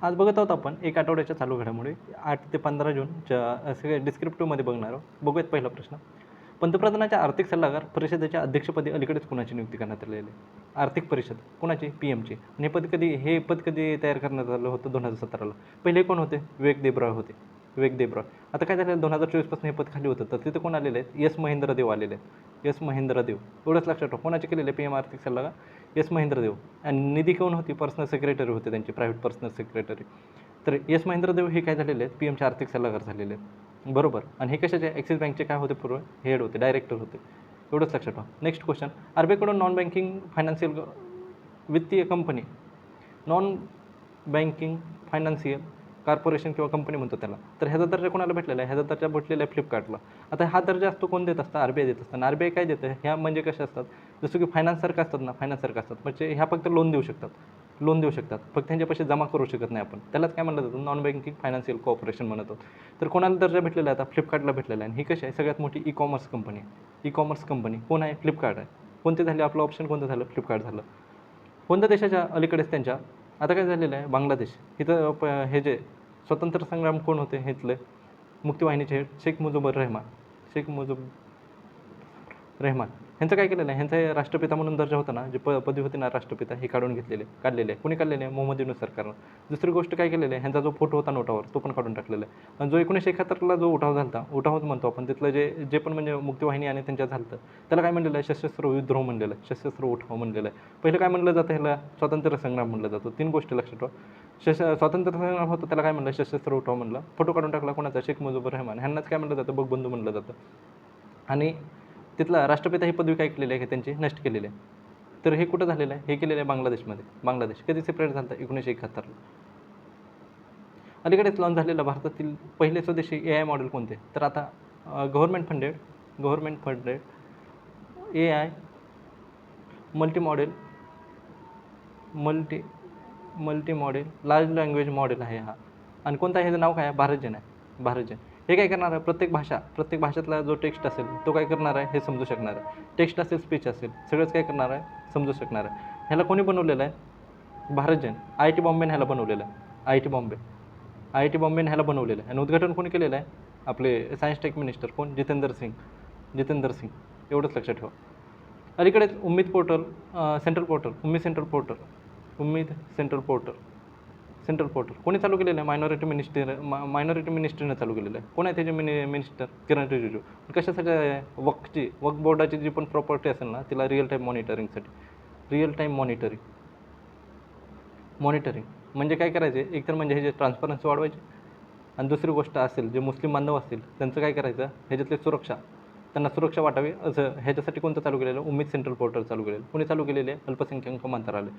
आज बघत आहोत आपण एक आठवड्याच्या चालू घडामोडी 8 ते 15 जूनच्या सगळे डिस्क्रिप्टिव्हमध्ये बघणार आहोत. बघूयात पहिला प्रश्न. पंतप्रधानाच्या आर्थिक सल्लागार परिषदेच्या अध्यक्षपदी अलीकडेच कुणाची नियुक्ती करण्यात आलेली आहे? आर्थिक परिषद कोणाची? PM ची. आणि हे पद कधी तयार करण्यात आलं होतं? 2017ला. पहिले कोण होते? विवेक देबरॉय होते. विवेक देबरॉय. आता काय झालं 2024 पासून हे पद खाली होतं, तर तिथे कोण आलेले आहेत? एस महेंद्र देव आलेले आहेत. एस महेंद्र देव. एवढंच लक्षात ठेवा. कोणाचे केलेले PM आर्थिक सल्लागार? एस महेंद्र देव. आणि निधी कोण होती? पर्सनल सेक्रेटरी होते त्यांचे, प्रायव्हेट पर्सनल सेक्रेटरी. तर एस महेंद्र देव हे काय झालेले आहेत? PMचे आर्थिक सल्लागार झालेले आहेत. बरोबर. आणि हे कशाचे? ॲक्सिस बँकचे काय होते? पूर्व हेड होते, डायरेक्टर होते. एवढंच लक्षात ठेवा. Next question. RBIकडून नॉन बँकिंग फायनान्शियल वित्तीय company, non banking financial corporation किंवा कंपनी म्हणतो त्याला, तर ह्याचा दर्जा कोणाला भेटलेला आहे? ह्याचा दर्जा भेटलेला आहे फ्लिपकार्टला. आता हा दर्जा असतो कोण देत असतं? RBI देत असतं. आणि RBI काय देतं? ह्या म्हणजे कशा असतात? जसं की फायनान्ससारखं असतात ना, फायनान्ससारखं असतात. म्हणजे ह्या फक्त लोन देऊ शकतात. फक्त त्यांचे पैसे जमा करू शकत नाही आपण. त्यालाच काय म्हणलं जातं? नॉन बँकिंग फायनान्शियल कॉर्पोरेशन म्हणतो. तर कोणाला दर्जा भेटलेला आहे? आता फ्लिपकार्टला भेटलेला आहे. आणि ही कशी आहे? सगळ्यात मोठी ई-कॉमर्स कंपनी आहे. ई-कॉमर्स कंपनी कोण आहे? फ्लिपकार्ट आहे. कोणते झाले? आपलं ऑप्शन कोणतं झालं? फ्लिपकार्ट झालं. कोणत्या देशाच्या अलीकडेच त्यांच्या आता काय झालेलं आहे? बांगलादेश. इथं हे जे स्वतंत्र संग्राम कोण होते? इथले मुक्तीवाहिनीचे हेड शेख मुजीबुर रहमान. शेख मुजीबुर रहमान ह्यांचं काय केलेलं आहे? ह्यांचा राष्ट्रपिता म्हणून दर्जा होता ना, जे पदवी होती ना राष्ट्रपिता, हे काढलेले आहे. कोणी काढलेले आहे? मोहम्मद युनूस सरकारनं. दुसरी गोष्ट काय केलेली आहे? ह्यांचा जो फोटो होता नोटावर तो पण काढून टाकलेला आहे. आणि जो 1971ला जो उठाव झाला, उठावच म्हणतो आपण, तिथलं जे पण म्हणजे मुक्तीवाहिनी आणि त्यांच्या झालं, त्याला काय म्हणलेलं आहे? सशस्त्र विद्रोह म्हणलेलं आहे, सशस्त्र उठाव म्हणलेलं आहे. पहिलं काय म्हणलं जातं? ह्याला स्वातंत्र्य संग्राम म्हणलं जातं. 3 गोष्टी लक्षात ठेवा. स्वातंत्र्य संग्राम होतं, त्याला काय म्हणलं? सशस्त्र उठाव म्हणलं. फोटो काढून टाकला कोणाचा? शेख मुजीबुर रहमान. ह्यांनाच काय म्हणलं जातं? बंधू म्हणलं जातं. आणि तिथला राष्ट्रपिता ही पदवी काय केलेली आहे? त्यांची नष्ट केलेली आहे. तर हे कुठं झालेलं आहे? हे केलेलं आहे बांगलादेशमध्ये. बांगलादेश कधी सेपरेट झालं होतं? 1971ला. अलीकडेच लॉन्च झालेलं भारतातील पहिले स्वदेशी AI मॉडेल कोणते? तर आता government funded AI multi model large language model आहे हा. आणि कोणता आहे? ह्याचं नाव काय आहे? भारतजन आहे. भारतजन. हे काय करणार आहे? प्रत्येक भाषेतला जो टेक्स्ट असेल तो काय करणार आहे? हे समजू शकणार आहे. टेक्स्ट असेल, स्पीच असेल, सगळंच काय करणार आहे? समजू शकणार आहे. ह्याला कोणी बनवलेलं आहे? भारतजन. IIT बॉम्बेने ह्याला बनवलेलं आहे. IIT बॉम्बेने ह्याला बनवलेलं आहे. आणि उद्घाटन कोणी केलेलं आहे? आपले सायन्स टेक मिनिस्टर कोण? जितेंद्र सिंग. एवढंच लक्षात ठेवा. अलीकडेच उम्मीद सेंट्रल पोर्टल कोणी चालू केलेलं आहे? मायनॉरिटी मिनिस्ट्रीने चालू केलेलं आहे. कोण आहे त्याचे मिनिस्टर? किरण रिजिजू. कशासाठी आहे? वक्फ बोर्डाची जी पण प्रॉपर्टी असेल ना, तिला रिअल टाईम मॉनिटरिंग म्हणजे काय करायचे? एकतर म्हणजे हे जे ट्रान्सपरन्सी वाढवायची, आणि दुसरी गोष्ट असेल जे मुस्लिम बांधव असतील त्यांचं काय करायचं? ह्याच्यातली त्यांना सुरक्षा वाटावी, असं ह्याच्यासाठी कोणतं चालू केलेलं? उम्मीद सेंट्रल पोर्टल चालू केलेलं. कोणी चालू केलेले? अल्पसंख्याक मंत्रालय.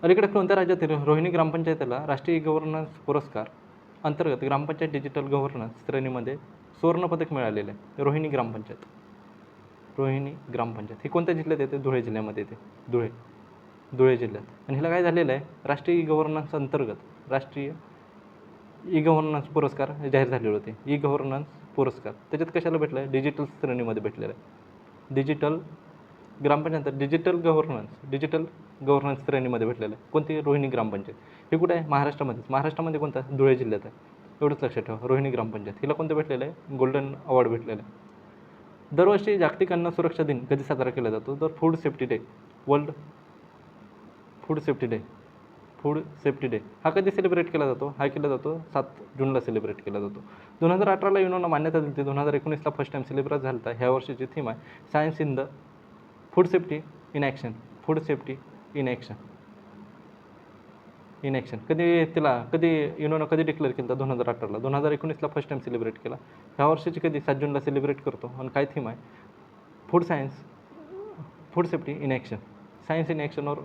अलीकडे कोणत्या राज्यातील रोहिणी ग्रामपंचायतीला राष्ट्रीय गव्हर्नन्स पुरस्कार अंतर्गत ग्रामपंचायत डिजिटल गव्हर्नन्स श्रेणीमध्ये सुवर्णपदक मिळालेलं आहे? रोहिणी ग्रामपंचायत ही कोणत्या जिल्ह्यात येते? धुळे जिल्ह्यामध्ये येते. धुळे जिल्ह्यात. आणि ह्याला काय झालेलं आहे? राष्ट्रीय गव्हर्नन्स अंतर्गत राष्ट्रीय गव्हर्नन्स पुरस्कार जाहीर झालेले होते. गव्हर्नन्स पुरस्कार त्याच्यात कशाला भेटलं आहे? डिजिटल श्रेणीमध्ये भेटलेलं आहे. डिजिटल गव्हर्नन्स श्रेणीमध्ये भेटलेलं आहे. कोणती? रोहिणी ग्रामपंचायत. हे कुठे आहे? महाराष्ट्रामध्ये कोणता? धुळे जिल्ह्यात आहे. एवढंच लक्षात ठेवा. रोहिणी ग्रामपंचायत हिला कोणतं भेटलेलं आहे? गोल्डन अवॉर्ड भेटलेलं आहे. दरवर्षी जागतिक अन्न सुरक्षा दिन कधी साजरा केला जातो? तर फूड सेफ्टी डे हा कधी सेलिब्रेट केला जातो? हा केला जातो 7 जूनला सेलिब्रेट केला जातो. 2018ला युनोनं मान्यता दिली होती. 2019ला फर्स्ट टाईम सेलिब्रेट झाला होता. ह्या वर्षीची थीम आहे science in the food safety in action. कधी युनोनं कधी डिक्लेअर केलं होतं? 2018ला. 2019ला फर्स्ट टाईम सेलिब्रेट केला. ह्या वर्षीची कधी? 7 जूनला सेलिब्रेट करतो. आणि काय थीम आहे? Food safety in action. Science in ॲक्शनवर.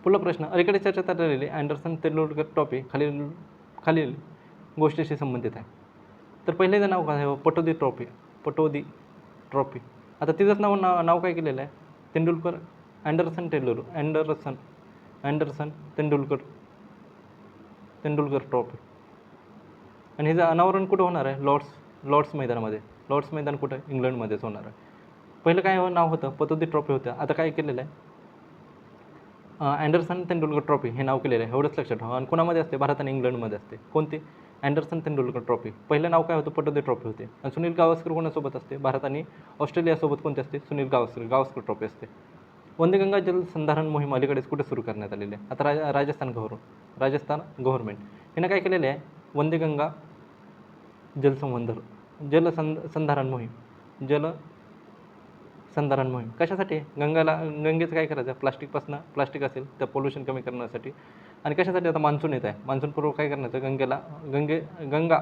पुढला प्रश्न. अलीकडे चर्चेत आलेली अँडरसन तेंडुलकर ट्रॉफी खालील गोष्टीशी संबंधित आहे. तर पहिल्याचं नाव काय आहे? पटोदी ट्रॉफी. आता तिचंच नाव काय केलेलं आहे? Anderson Tendulkar trophy. आणि हिचं अनावरण कुठं होणार आहे? लॉर्ड्स मैदानामध्ये. लॉर्ड्स मैदान कुठं? इंग्लंडमध्येच होणार आहे. पहिलं काय नाव होतं? पतोदी ट्रॉफी होतं. आता काय केलेलं आहे? अँडरसन तेंडुलकर ट्रॉफी हे नाव केलेलं आहे, एवढंच लक्षात ठेवा. आणि कोणामध्ये असते? भारत आणि इंग्लंडमध्ये असते. कोणती? Anderson Tendulkar trophy. पहिलं नाव काय होतं? पटोले ट्रॉफी होते. आणि सुनील गावस्कर कोणासोबत असते? भारत आणि ऑस्ट्रेलियासोबत कोणते असते? सुनील गावस्कर ट्रॉफी असते. वंदेगंगा जलसंधारण मोहीम अलीकडेच कुठे सुरू करण्यात आलेली आहे? आता राजस्थान गव्हर्नमेंट हिनं काय केलेलं आहे? वंदेगंगा जलसंधारण मोहीम कशासाठी? गंगेचं काय करायचं? प्लास्टिक असेल तर पोल्युशन कमी करण्यासाठी. आणि कशासाठी? आता मान्सून येत आहे, मान्सूनपूर्व काय करण्याचं? गंगा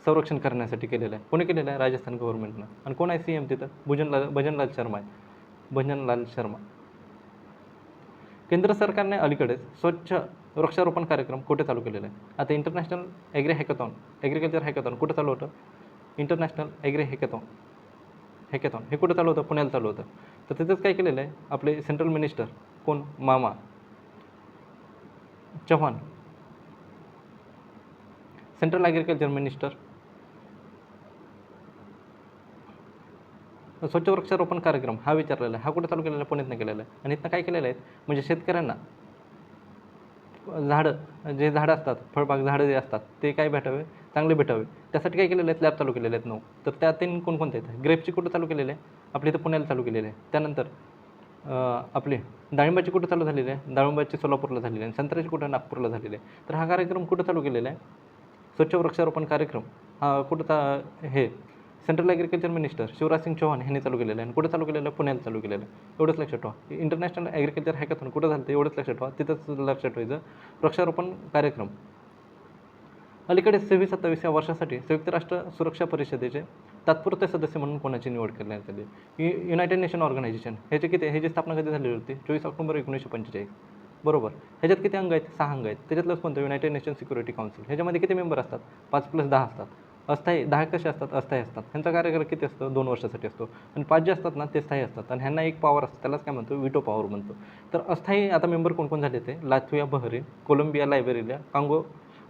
संरक्षण करण्यासाठी केलेलं आहे. कोणी केलेलं आहे? राजस्थान गव्हर्नमेंटनं. आणि कोण आहे CM तिथं? भजनलाल शर्मा. केंद्र सरकारने अलीकडेच स्वच्छ वृक्षारोपण कार्यक्रम कुठे चालू केलेला आहे? आता इंटरनॅशनल ॲग्रिकल्चर हॅकॅथॉन कुठं चालू होतं? इंटरनॅशनल ॲग्री हॅकॅथॉन हे कुठं चालू होतं? पुण्याला चालू होतं. तर तिथंच काय केलेलं आहे? आपले सेंट्रल मिनिस्टर कोण? मामा चव्हाण. Central agriculture minister. स्वच्छ वृक्षारोपण कार्यक्रम हा विचारलेला आहे. हा कुठं चालू केलेला आहे? पुण्यातनं केलेला आहे. आणि इथनं काय केलेलं आहे? म्हणजे शेतकऱ्यांना झाडं असतात, फळबाग झाडं जे असतात ते काय भेटावे? चांगले भेटावे. त्यासाठी काय केलेलं आहे? लॅब चालू केलेले आहेत 9. तर त्यातील कोणकोणते आहेत? ग्रेप्सची कुठं चालू केलेले आहे? आपल्या इथं पुण्याला चालू केलेले आहे. त्यानंतर आपले डाळिंबाची कुठं चालू झालेली आहे? डाळिंबाची सोलापूरला झालेली आहे. संत्र्याची कुठं? नागपूरला झालेली आहे. तर हा कार्यक्रम कुठं चालू केलेला आहे? स्वच्छ वृक्षारोपण कार्यक्रम हा कुठं हे central agriculture minister Shivraj Singh Chouhan यांनी चालू केलेलं आहे. आणि कुठं चालू केलेलं आहे? पुण्याला चालू केलेलं आहे. एवढंच लक्षात ठेवा. इंटरनॅशनल ॲग्रिकल्चर हॅकॅथॉन कुठं झालं ते एवढंच लक्षात ठेवा. तिथंच लक्षात ठेवायचं. वृक्षारोपण कार्यक्रम अलीकडे 26-27 वर्षासाठी संयुक्त राष्ट्र सुरक्षा परिषदेचे तात्पुरते सदस्य म्हणून कोणाची निवड करण्यात आली? युनायटेड नेशन ऑर्गनायझेशन ह्याची स्थापना कधी झालेली होती? 24 ऑक्टोबर 1945. बरोबर. ह्याच्यात किती अंग आहेत? 6 अंग आहेत. त्याच्यातलंच कोणतं? United nation security council. ह्याच्यामध्ये किती मेंबर असतात? 5+10 असतात. अस्थायी 10 कसे असतात? अस्थायी असतात. ह्यांचा कार्यकाळ किती असतो? 2 वर्षासाठी असतो. आणि 5 जे असतात ना ते स्थायी असतात. आणि ह्यांना एक पॉवर असतं, त्यालाच काय म्हणतो? व्हिटो पॉवर म्हणतो. तर अस्थायी आता मेंबर कोण झाले ते? Latvia, Bahrain, Colombia, Liberia, Congo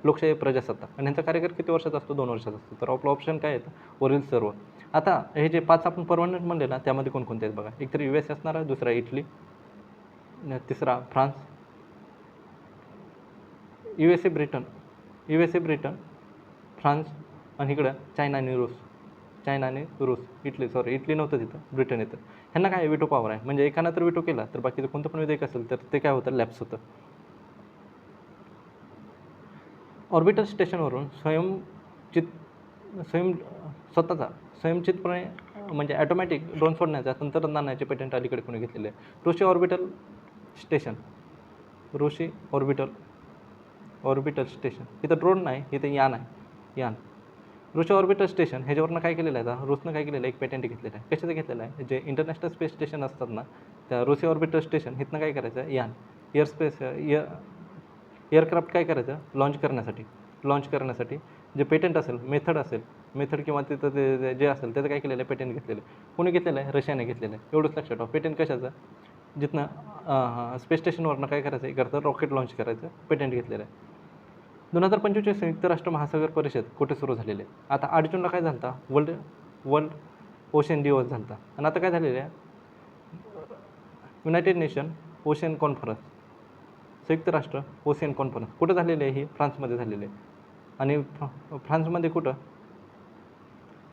लोकशाही प्रजासत्ताक. आणि ह्यांचा कार्यकाळ किती वर्षाचा असतो? 2 वर्षाचा असतो. तर आपलं ऑप्शन काय येतं? वरील सर्व. आता हे जे 5 आपण परमनंट म्हणले ना त्यामध्ये कोणकोणते आहेत बघा. एक तर US असणार आहे, दुसरा इटली, तिसरा फ्रान्स, USA ब्रिटन, फ्रान्स, आणि इकडं चायना आणि रूस. इटली नव्हतं तिथं, ब्रिटन येतं. ह्यांना काय विटो पॉवर आहे. म्हणजे एकानं तर विटो केला तर बाकीचं कोणतं पण विधेयक असेल तर ते काय होतं? लॅप्स होतं. ऑर्बिटर स्टेशनवरून स्वयंचलितपणे म्हणजे ॲटोमॅटिक ड्रोन सोडण्याच्या तंत्रज्ञानाचे पेटंट अलीकडे कोणी घेतलेले आहे? ऋषी ऑर्बिटल स्टेशन. इथं ड्रोन नाही, इथं यान आहे. ऋषी ऑर्बिटर स्टेशन ह्याच्यावरनं काय केलेलं आहे? आता रूसनं काय केलेलं आहे? एक पेटंट घेतलेलं आहे. कशाचं घेतलेलं आहे? जे इंटरनॅशनल स्पेस स्टेशन असतात ना त्या ऋषी ऑर्बिटर स्टेशन इथनं काय करायचं? एअरक्राफ्ट काय करायचं? लॉन्च करण्यासाठी जे पेटंट असेल, मेथड किंवा तिथं ते जे असेल त्याचं काय केलेलं आहे? पेटंट घेतलेलं आहे. कोणी घेतलेलं आहे? रशियाने घेतलेलं आहे. एवढंच लक्षात ठेवा. पेटंट कशाचं? जिथनं स्पेस स्टेशनवरनं काय करायचं? एक रॉकेट लॉन्च करायचं पेटंट घेतलेलं आहे. 2025 संयुक्त राष्ट्र महासागर परिषद कुठे सुरू झालेली आहे? आता 8 जूनला काय झालं होता? वर्ल्ड ओशन दिवस झाला होता. आणि आता काय झालेलं आहे? युनायटेड नेशन ओशन कॉन्फरन्स, संयुक्त राष्ट्र ओशन कॉन्फरन्स कुठं झालेली आहे? ही फ्रान्समध्ये झालेली आहे. आणि फ्रान्समध्ये कुठं?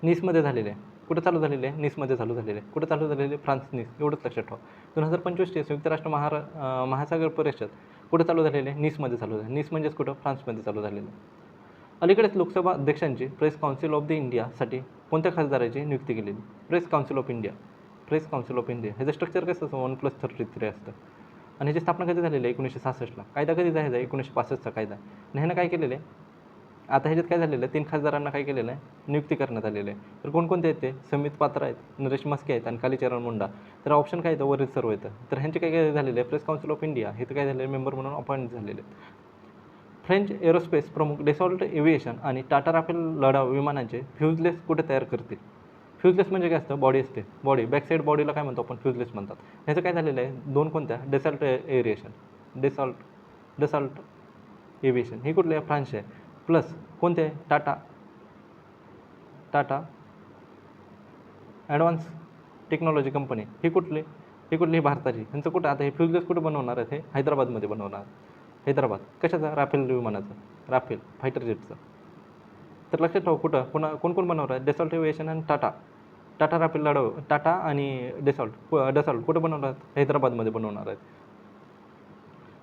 निसमध्ये झालेले आहे. कुठं चालू झालेले आहे? निसमध्ये चालू झालेले आहे. कुठं चालू झालेले? फ्रान्स, निस. एवढंच लक्षात ठेवा. 2025चे संयुक्त राष्ट्र महासागर परिषद कुठं चालू झालेले आहे? निसमध्ये चालू झाले. निस म्हणजेच कुठं? फ्रान्समध्ये चालू झालेलं आहे. अलीकडेच लोकसभा अध्यक्षांची प्रेस काउन्सिल ऑफ द इंडियासाठी कोणत्या खासदाराची नियुक्ती केलेली? Press council of India. ह्याचं स्ट्रक्चर कसं असतं? 1+33 असतं. आणि ह्याची स्थापना कधी झालेली आहे? 1966ला. कायदा कधी झालेला आहे? 1965चा कायदा. आणि ह्यानं काय केलेलं आहे? आता ह्याच्यात काय झालेलं आहे? 3 खासदारांना काय केलेलं आहे? नियुक्ती करण्यात आलेली आहे. तर कोणकोणते आहेत ते? समित पात्रा आहेत, नरेश मस्के आहेत, आणि कालीचरण मुंडा. तर ऑप्शन काय येतं? वरील सर्व येतं. तर ह्यांचे काय झालेलं आहे? प्रेस काउन्सिल ऑफ इंडिया हे तर काय झालेलं आहे? मेंबर म्हणून अपॉइंट झालेले आहेत. फ्रेंच एरोस्पेस प्रमुख डेसॉल्ट एव्हिएशन आणि टाटा राफेल लढाऊ विमानांचे फ्युजलेस कुठे तयार करतील? फ्युजलेस म्हणजे काय असतं? बॉडी असते. बॅकसाईड बॉडीला काय म्हणतो आपण? फ्युजलेस म्हणतात. ह्याचं काय झालेलं आहे? 2 कोणत्या? डेसॉल्ट एव्हिएशन ही कुठली आहे? फ्रान्सची आहे. प्लस कोणते आहे? टाटा ॲडव्हान्स टेक्नॉलॉजी कंपनी ही कुठली? ही कुठली? ही भारताची. ह्यांचं कुठं आता हे फ्युजलेस कुठं बनवणार आहेत? हे हैदराबादमध्ये बनवणार. हैदराबाद कशाचा? राफेल विमानाचं, राफेल फायटर जेटचं. तर लक्षात ठेवा कुठं कोण कोण बनवणार आहे? डसॉल्ट एव्हिएशन आणि टाटा. टाटा राफेल लढव, टाटा आणि डसॉल्ट कुठं बनवणार आहेत? हैदराबादमध्ये बनवणार आहेत.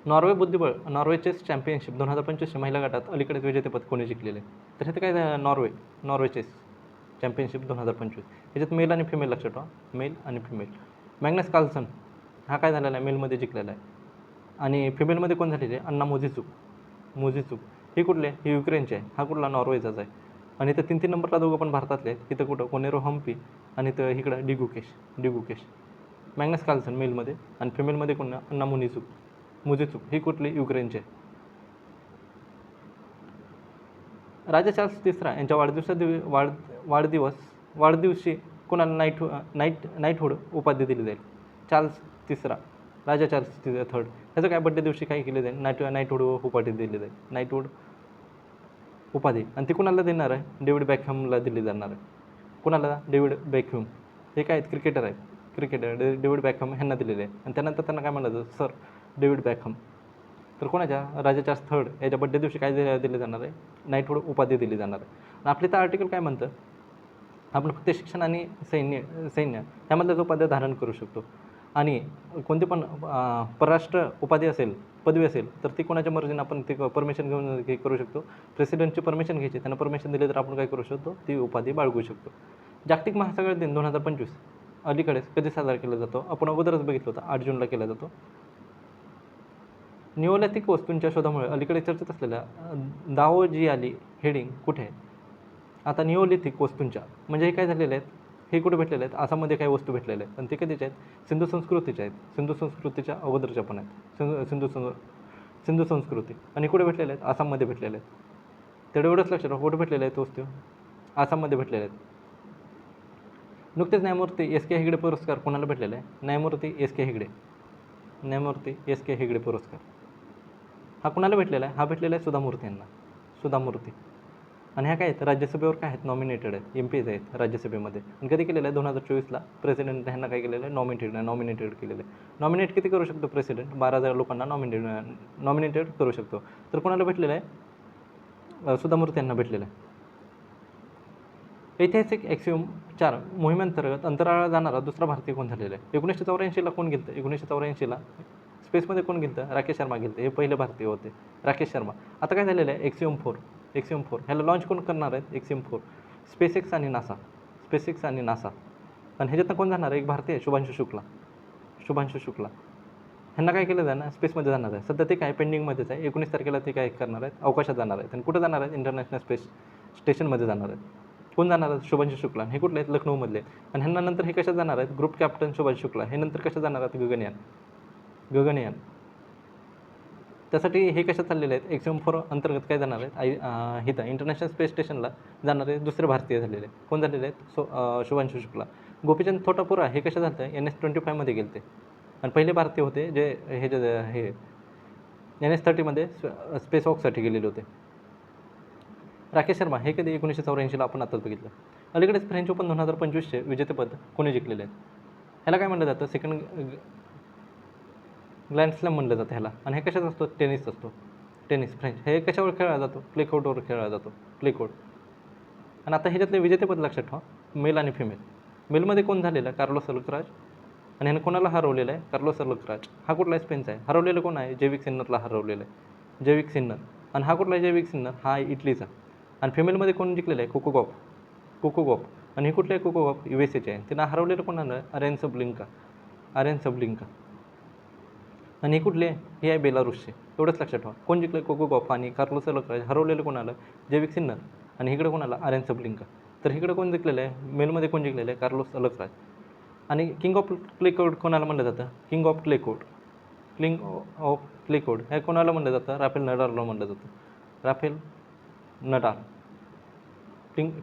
नॉर्वे बुद्धिबळ, नॉर्वे चेस चॅम्पियनशिप 2025 महिला गटात अलीकडेच विजेतेपद कोणी जिंकलेले? तर हे काय नॉर्वे चेस चॅम्पियनशिप 2025. ह्याच्यात मेल आणि फिमेल लक्षात ठेवा, मेल आणि फिमेल. मॅग्नस कार्लसन हा काय झालेला आहे? मेलमध्ये जिंकलेला आहे. आणि फिमेलमध्ये कोण झालेले? अन्ना मोझिचुक. हे कुठले? हे युक्रेनचे आहे. हा कुठला? नॉर्वेचाच आहे. आणि इथं 3 नंबरला दोघं पण भारतातले आहेत. इथं कुठं? कोनेरो हम्पी आणि इथं इकडं डिगुकेश. मॅग्नस कार्लसन मेलमध्ये आणि फिमेलमध्ये कोण? अन्ना मोझिचुक. ही कुठली? युक्रेनचे. राजा चार्ल्स तिसरा यांच्या वाढदिवशी कोणाला नाईटहुड उपाधी दिली जाईल? चार्ल्स तिसरा, राजा चार्ल्स थर्ड ह्याचं काय बड्डे दिवशी काय केलं जाईल? नाईटहुड उपाधी दिली जाईल. नाईटहुड उपाधी. आणि ती कुणाला देणार आहे? डेव्हिड बॅकहमला दिली जाणार आहे. कुणाला? डेव्हिड बॅकहम. हे काय आहेत? क्रिकेटर डेव्हिड बॅकहम ह्यांना दिलेले आहे. आणि त्यानंतर त्यांना काय म्हणलं जातं? Sir David Beckham. तर कोणाच्या? राजा चार्ल्स थर्ड याच्या बड्डे दिवशी काय दिले जाणार आहे? नाईटहुड उपाधी दिली जाणार आहे. आणि आपले तर आर्टिकल काय म्हणतं? आपण फक्त शिक्षण आणि सैन्य ह्यामधल्याच उपाध्या धारण करू शकतो. आणि कोणती पण परराष्ट्र उपाधी असेल, पदवी असेल, तर ती कोणाच्या मर्जीनं आपण ती परमिशन घेऊन हे करू शकतो. प्रेसिडेंटची परमिशन घ्यायची, त्यांना परमिशन दिली तर आपण काय करू शकतो? ती उपाधी बाळगू शकतो. जागतिक महासागर दिन 2025 अलीकडेच कधी साजरा केला जातो? आपण अगोदरच बघितलं होतं, 8 जूनला केला जातो. निओलिथिक वस्तूंच्या शोधामुळे अलीकडे चर्चेत असलेल्या दाओजियाली हेडिंग कुठे आहे? आता निओलिथिक वस्तूंच्या म्हणजे हे काय झालेले आहेत? हे कुठे भेटलेले आहेत? आसाममध्ये काही वस्तू भेटलेल्या आहेत. आणि ते कधीच्या आहेत? सिंधू संस्कृतीच्या आहेत. सिंधू संस्कृतीच्या अगोदरच्या पण आहेत. सिंधू संस्कृती. आणि कुठे भेटलेल्या आहेत? आसाममध्ये भेटलेल्या आहेत. तेवढं एवढंच लक्षात ठेवा. कुठे भेटलेल्या आहेत वस्तू? आसाममध्ये भेटलेल्या आहेत. नुकतेच न्यायमूर्ती एस के हेगडे पुरस्कार कोणाला भेटलेला आहे? न्यायमूर्ती एस के हेगडे पुरस्कार हा कुणाला भेटलेला आहे? हा भेटलेला आहे सुधामूर्ती यांना. सुधामूर्ती. आणि ह्या काय आहेत? राज्यसभेवर काय आहेत? नॉमिनेटेड आहेत. MPs आहेत राज्यसभेमध्ये. आणि कधी केलेलं आहे? 2024ला प्रेसिडेंट ह्यांना काय केलेलं आहे? नॉमिनेटेड केलेलं आहे. नॉमिनेट किती करू शकतो प्रेसिडेंट? 12,000 लोकांना नॉमिनेटेड करू शकतो. तर कोणाला भेटलेलं आहे? सुधामूर्ती यांना भेटलेलं आहे. ऐतिहासिक ॲक्सिओम 4 मोहिमेअंतर्गत अंतराळात जाणारा दुसरा भारतीय कोण झालेला आहे? 1984ला कोण गेलं? 1984ला स्पेसमध्ये कोण गेलं? राकेश शर्मा गेलं. हे पहिले भारतीय होते, राकेश शर्मा. आता काय झालेलं आहे? ॲक्सिओम 4 ह्याला लॉन्च कोण करणार आहेत? ॲक्सिओम 4 स्पेसएक्स आणि नासा. आणि ह्याच्यातनं कोण जाणार आहे? एक भारतीय शुभांशु शुक्ला. ह्यांना काय केलं जाणार? स्पेसमध्ये जाणार आहे. सध्या ते काय पेंडिंगमध्येच आहे. 19 तारखेला ते काय करणार आहेत? अवकाशात जाणार आहेत. आणि कुठं जाणार आहेत? इंटरनॅशनल स्पेस स्टेशनमध्ये जाणार आहेत. कोण जाणार आहेत? शुभांशु शुक्ला. हे कुठले आहेत? लखनौमधले. आणि ह्यांना नंतर हे कशात जाणार आहेत? ग्रुप कॅप्टन शुभांशु शुक्ला हे नंतर कशात जाणार आहेत? गगनयान. त्यासाठी हे कशात चाललेले आहेत? ॲक्सिओम 4 अंतर्गत काय जाणार आहेत? इथं इंटरनॅशनल स्पेस स्टेशनला जाणारे दुसरे भारतीय झालेले कोण झालेले आहेत? शुभांशु शुक्ला. गोपीचंद थोटापुरा हे कशा झालं? NS-25 गेले आणि पहिले भारतीय होते जे हे NS-30 स्पेस वॉकसाठी गेलेले होते. राकेश शर्मा हे कधी? 1984ला आपण आताच बघितलं. अलीकडेच फ्रेंच ओपन 2025चे विजेतेपद कोणी जिंकलेले आहेत? ह्याला काय म्हणलं जातं? सेकंड ग्रँड स्लॅम म्हणलं जातं ह्याला. आणि हे कशात असतो? टेनिस असतो. फ्रेंच. हे कशावर खेळला जातो? क्ले कोर्टवर खेळला जातो. आणि आता ह्याच्यातले विजेतेपद लक्षात ठेवा, मेल आणि फिमेल. मेलमध्ये कोण झालेलं आहे? Carlos Alcaraz. आणि ह्यानं कोणाला हरवलेलं आहे? Carlos Alcaraz. हा कुठला स्पेनचा आहे? हरवलेलं कोण आहे? जैविक सिन्नरला हरवलेलं आहे. आणि हा कुठला आहे? जैविक सिन्नर हा इटलीचा. आणि फिमेलमध्ये कोण जिंकलेलं आहे? Coco Gauff. आणि हे कुठलं आहे? कोको गॉफ USAचे आहे. त्यांना हरवलेलं कोणाला आहे? आर्यन सबलिंका. आणि हे कुठले? हे आहे बेलारुसचे. एवढंच लक्षात ठेवा. कोण जिंकलं? कोको गॉफ आणि कार्लोस अल्कराज. हरवलेलं कोणाला? जैविक सिन्नर. आणि इकडे कोणाला? आर्यन सबलिंका. तर इकडे कोण जिंकलेलं आहे? मेलमध्ये कोण जिंकलेलं आहे? Carlos Alcaraz. आणि किंग ऑफ क्ले कोर्ट कोणाला म्हणलं जातं? किंग ऑफ क्ले कोर्ट हे कोणाला म्हणलं जातं? राफेल नडालला म्हणलं जातं.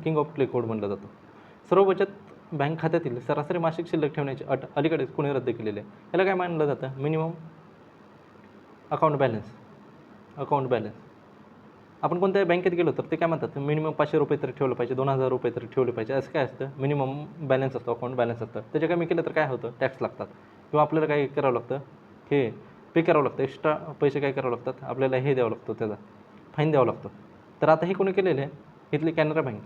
किंग ऑफ क्ले कोर्ट म्हणलं जातं. सर्व बचत बँक खात्यातील सरासरी मासिक शिल्लक ठेवण्याची अट अलीकडेच कोणी रद्द केलेली आहे? याला काय मानलं जातं? Minimum account balance. आपण कोणत्या बँकेत गेलो तर ते काय म्हणतात? मिनिमम 500 रुपये तरी ठेवलं पाहिजे, 2,000 रुपये तरी ठेवले पाहिजे. असं काय असतं? मिनिमम बॅलन्स असतो, अकाउंट बॅलन्स असतं. त्याच्या कमी केलं तर काय होतं? टॅक्स लागतात. किंवा आपल्याला काय करावं लागतं, हे पे करावं लागतं, एक्स्ट्रा पैसे काय करावं लागतात, आपल्याला हे द्यावं लागतं, त्याचा फाईन द्यावं लागतो. तर आता हे कोणी केलेलं आहे, इथली कॅनरा बँक.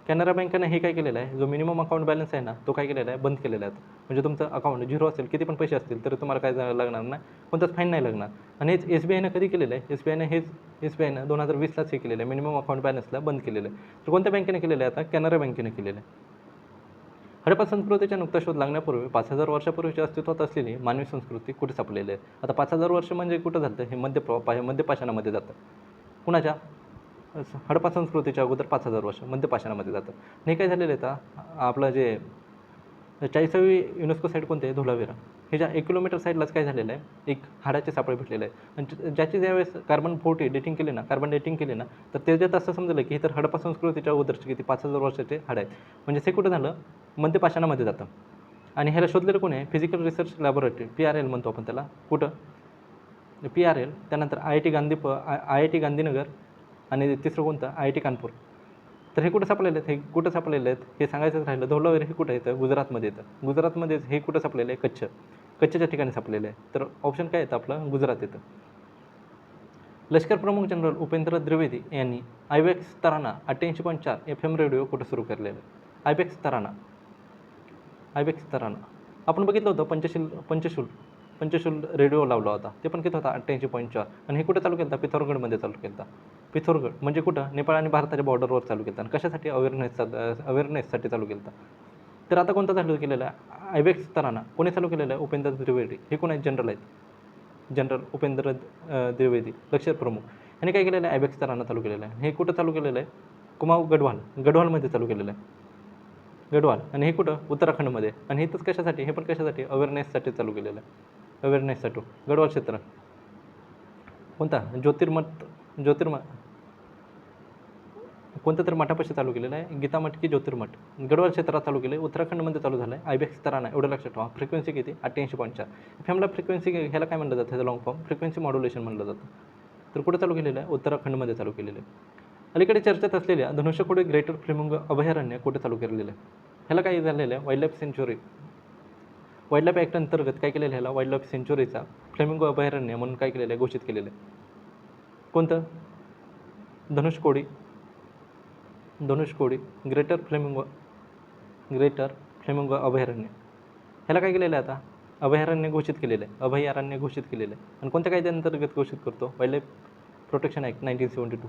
कॅनरा बँकेनं हे काय केलेलं आहे, जो मिनिमम अकाउंट बॅलन्स आहे ना, तो काय केलेला आहे, बंद केलेला आहे. म्हणजे तुमचं अकाउंट झिरो असेल, किती पण पैसे असतील तरी तुम्हाला काय लागणार नाही, कोणताच फाईन नाही लागणार. आणि हेच SBIनं कधी केलेलं आहे, SBIनं 2020लाच हे केलेलं आहे, मिनिमम अकाउंट बॅलन्सला बंद केलेलं आहे. तर कोणत्या बँकेने केलेलं आहे, आता कॅनरा बँकेने केलेलं आहे. हडप्पा संस्कृतीचा नुकता शोध लागण्यापूर्वी 5000 वर्षापूर्वीची अस्तित्वात असलेली मानवी संस्कृती कुठे सापडलेली आहे. आता 5000 वर्ष म्हणजे कुठं झालं, हे मध्यपाषाणामध्ये जातं. कुणाच्या, हडप्पा संस्कृतीच्या अगोदर 5000 वर्ष मध्यपाषाणामध्ये जातं. हे काय झालेलं आहे, आता आपलं जे 40वी युनेस्को साईट कोणते आहे, धोलावीरा. हे ज्या 1 किलोमीटर साईडलाच काय झालेलं आहे, एक हाडाचे सापळे भेटलेले आहे. आणि ज्याची ज्यावेळेस कार्बन डेटिंग केली ना, तर त्याच्यात असं समजलं की हे तर हडप्पा संस्कृतीच्या अगोदरचे किती 5000 वर्षाचे हाड आहेत. म्हणजे हे कुठं झालं, मध्यपाषाणामध्ये जातं. आणि ह्याला शोधलेलं कोण आहे, फिजिकल रिसर्च लॅबोरेटरी, PRL म्हणतो आपण त्याला. कुठं, PRL. त्यानंतर IIT गांधीनगर आणि तिसरं कोणतं, IIT कानपूर. तर हे कुठं सापडलेले आहेत, हे सांगायचंच राहिलं. धौलावीरा हे कुठं येतं, गुजरातमध्ये येतं. गुजरातमध्येच हे कुठं सापडलेलं आहे, कच्छच्या ठिकाणी सापडलेलं आहे. तर ऑप्शन काय येतं आपलं, गुजरात येतं. लष्कर प्रमुख जनरल उपेंद्र द्विवेदी यांनी IBEX तराना 88.4 FM रेडिओ कुठं सुरू केलेलं आहे. IBEX तराना आपण बघितलं होतं, पंचशूल रेडिओ लावला होता, ते पण किती होता, 88.4. आणि हे कुठे चालू केलं होता, पिथोरगडमध्ये चालू केलं होता. पिथोरगड म्हणजे कुठं, नेपाळ आणि भारताच्या बॉर्डरवर चालू केलं होता. आणि कशासाठी, अवेअरनेससाठी चालू केलं होता. तर आता कोणता चालू केलेला आहे, IBEX तराना कोणी चालू केलेलं आहे, उपेंद्र द्विवेदी. हे कोण आहेत, जनरल आहेत, जनरल उपेंद्र द्विवेदी, लष्कर प्रमुख. ह्याने काय केलेलं आहे, IBEX तराना चालू केलेलं आहे. हे कुठं चालू केलेलं आहे, कुमाऊ गढवालमध्ये चालू केलेलं आहे, गढवाल. आणि हे कुठं, उत्तराखंडमध्ये. आणि इथंच कशासाठी, हे पण कशासाठी, अवेअरनेससाठी चालू केलेलं आहे, अवेअरनेससाठी. गढवाल क्षेत्र कोणता, कोणत्या तरी मठापाशी चालू केलेलं आहे, गीता मठ की ज्योतिर्मठ. गढवाल क्षेत्रात चालू केलं आहे, उत्तराखंडमध्ये चालू झालं आहे. IBEX तराना, एवढं लक्षात ठेवा. फ्रिक्वेन्सी किती, 88.4 FMला. फ्रिक्वेन्सी ह्याला काय म्हणलं जातं, ह्याचं लॉंग फॉर्म फ्रिक्वेन्सी मॉड्युलेशन म्हणलं जातं. तर कुठं चालू केलेलं आहे, उत्तराखंडमध्ये चालू केलेलं आहे. अलीकडे चर्चेत असलेल्या धनुष्यकोडी ग्रेटर फ्लेमिंगो अभयारण्य कुठे चालू केलेलं आहे. ह्याला काय झालेलं आहे, वाईल्ड लाईफ ॲक्ट अंतर्गत काय केलेलं आहे, ह्याला वाईल्ड लाईफ सेंच्युरीचा फ्लेमिंगो अभयारण्य म्हणून काय केलेलं आहे, घोषित केलेलं आहे. कोणतं, धनुष्यकोडी ग्रेटर फ्लेमिंगो अभयारण्य. ह्याला काय केलेलं आहे, आता अभयारण्य घोषित केलेलं आहे. आणि कोणत्या कायद्याअंतर्गत घोषित करतो, वाईल्ड लाईफ प्रोटेक्शन ॲक्ट 1972.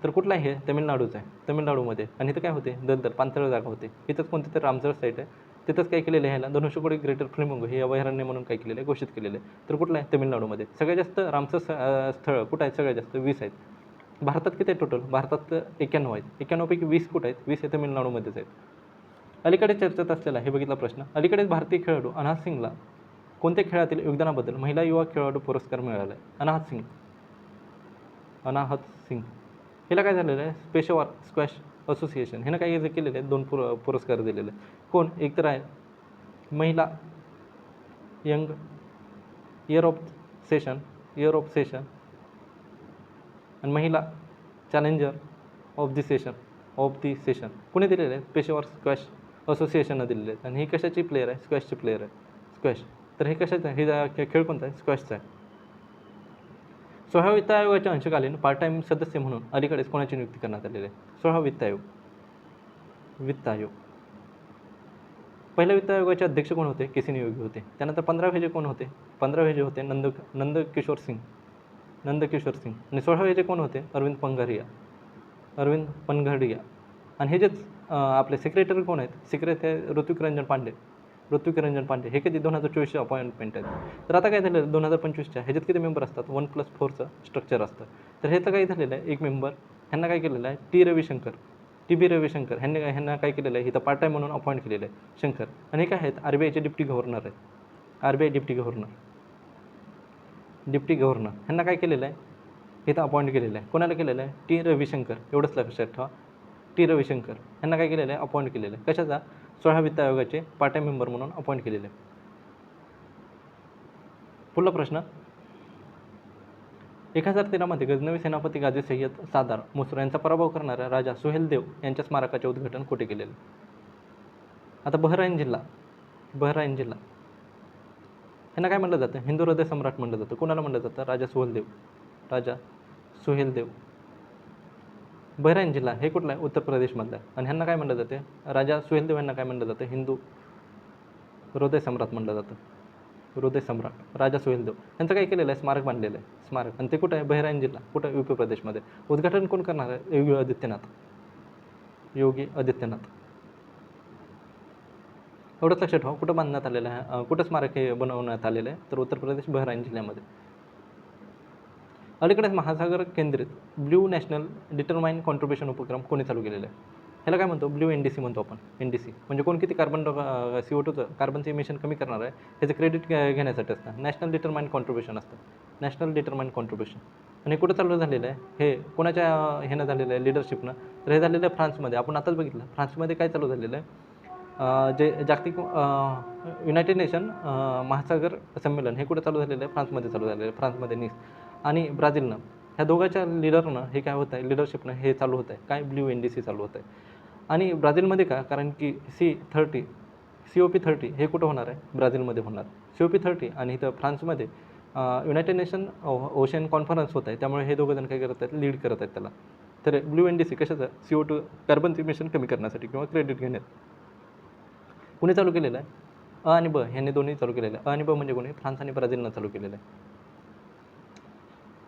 तर कुठलं आहे, हे तमिळनाडूचं आहे, तमिळनाडूमध्ये. आणि इथं काय होते, पाणथळ जागा होते. इथंच कोणती तर रामसर साईट आहे, तिथंच काय केलेलं आहे, ह्याला धनुष्यकोडी ग्रेटर फ्लेमिंगो हे अभयारण्य म्हणून काय केलेलं आहे, घोषित केलेलं आहे. तर कुठलं आहे, तमिळनाडूमध्ये. सगळ्यात जास्त रामसर स्थळं कुठं आहेत, सगळ्यात जास्त 20 आहेत. भारतात किती आहेत टोटल, भारतात 91 आहेत. 91पैकी 20 कुठं आहेत, 20 हे तमिळनाडूमध्येच आहेत. अलीकडे चर्चेत असलेला हे बघितला प्रश्न, अलीकडेच भारतीय खेळाडू अनाहत सिंगला कोणत्या खेळातील योगदानाबद्दल महिला युवा खेळाडू पुरस्कार मिळाला आहे. अनाहत सिंग हिला काय झालेलं आहे, पेशेवर स्क्वॅश असोसिएशन ह्यानं काय केलेलं आहे, 2 पुरस्कार दिलेले आहे. कोण, एक तर आहे महिला यंग इयर ऑफ सेशन आणि महिला चॅलेंजर ऑफ दी सेशन कोणी दिलेलं आहे, पेशेवर स्क्वॅश असोसिएशननं दिलेले आहेत. आणि ही कशाची प्लेयर आहे, स्क्वॅशची प्लेयर आहे, स्क्वॅश. तर हे कशाचं आहे, हे खेळ कोणता आहे, स्क्वॅशचा आहे. 16व्या वित्त आयोगाच्या अंशकालीन पार्ट टाईम सदस्य म्हणून अलीकडेच कोणाची नियुक्ती करण्यात आलेली आहे. 16वा वित्त आयोग. पहिल्या वित्त आयोगाचे अध्यक्ष कोण होते, केसिनी योगी होते. त्यानंतर 15वे जे कोण होते, 15वे जे होते नंदकिशोर सिंग. आणि 16वे जे कोण होते, अरविंद पनघडिया. आणि हे जेच आपले सेक्रेटरी कोण आहेत, सेक्रेटरी ऋत्विक रंजन पांडे. हे कधी 2024चे अपॉइंटमेंट आहेत. तर आता काय झालेलं, 2025च्या ह्याच्यात किती मेंबर असतात, 1+4चं स्ट्रक्चर असतं. तर ह्याचं काय झालेलं आहे, एक मेंबर ह्यांना काय केलेलं आहे, TB रविशंकर ह्यांना काय केलेलं आहे, इथं पार्ट टाईम म्हणून अपॉइंट केलेलं आहे, शंकर. आणि हे काय आहेत, RBIचे डिप्टी गव्हर्नर आहेत, RBI डिप्टी गव्हर्नर ह्यांना काय केलेलं आहे, इथं अपॉइंट केलेलं आहे. कोणाला केलेलं आहे, T रविशंकर. एवढंच लक्षात ठेवा, T रविशंकर ह्यांना काय केलेलं आहे, अपॉइंट केलेलं आहे. कशाचा, 16 वित्त आयोगाचे पार्ट टाईम मेंबर म्हणून अपॉइंट केलेले आहे. पुढला प्रश्न, 1013मध्ये गजनवी सेनापती गाझी सय्यद सादार मुसर यांचा पराभव करणाऱ्या राजा सुहेल देव यांच्या स्मारकाचे उद्घाटन कुठे केलेले. आता बहराईन जिल्हा ह्यांना काय म्हटलं जातं? हिंदू हृदय सम्राट म्हटलं जातं. कोणाला म्हटलं जातं? राजा सुहेलदेव. राजा सुहेलदेव. बहराईन जिल्हा हे कुठला आहे? उत्तर प्रदेशमधला आहे. आणि ह्यांना काय म्हटलं जाते? राजा सुहेलदेव ह्यांना काय म्हटलं जातं? हिंदू हृदय सम्राट म्हटलं जातं. हृदय सम्राट राजा सुहेलदेव यांचं काय केलेलं आहे? स्मारक बांधलेलं आहे. स्मारक. आणि ते कुठं आहे? बहराईन जिल्हा. कुठं? UP प्रदेशमध्ये. उद्घाटन कोण करणार आहे? योगी आदित्यनाथ. योगी आदित्यनाथ. एवढंच लक्षात ठेवा. कुठं बांधण्यात आलेलं आहे? कुठं स्मारक हे बनवण्यात आलेलं आहे? तर उत्तर प्रदेश बहराईन जिल्ह्यामध्ये. अलीकडेच महासागर केंद्रित ब्ल्यू नॅशनल डिटरमाइन कॉन्ट्रिब्युशन उपक्रम कोणी चालू केलेला आहे? ह्याला काय म्हणतो? ब्ल्यू NDC म्हणतो आपण. NDC म्हणजे कोण किती CO2चं कार्बनचं इमिशन कमी करणार आहे ह्याचं क्रेडिट घेण्यासाठी असतं. नॅशनल डिटरमाइन कॉन्ट्रिब्युशन असतं. National determine contribution. आणि हे कुठं चालू झालेलं आहे? हे कोणाच्या ह्यानं झालेलं आहे? लिडरशिपनं. तर हे झालेलं आहे फ्रान्समध्ये. आपण आताच बघितलं. फ्रान्समध्ये काय चालू झालेलं आहे? जे जागतिक युनायटेड नेशन महासागर संमेलन हे कुठं चालू झालेलं आहे? फ्रान्समध्ये चालू झालेलं आहे. फ्रान्समध्ये निस आणि ब्राझीलनं ह्या दोघांच्या लिडरनं हे काय होतं आहे? लिडरशिपनं हे चालू होतं आहे. काय? ब्ल्यू NDC चालू होतं आहे. आणि ब्राझीलमध्ये का? कारण की COP30 हे कुठं होणार आहे? ब्राझीलमध्ये होणार. COP30 आणि इथं फ्रान्समध्ये युनायटेड नेशन ओशन कॉन्फरन्स होत आहे. त्यामुळे हे दोघं जण काय करत आहेत? लीड करत आहेत त्याला. तर ब्ल्यू NDC कशाचं? CO2 कार्बनचं इमिशन कमी करण्यासाठी किंवा क्रेडिट घेण्यात. कुणी चालू केलेलं आहे? आणि ब ह्यांनी दोन्ही चालू केलेलं आहे. आणि ब म्हणजे कोणी? फ्रान्स आणि ब्राझीलनं चालू केलेलं आहे.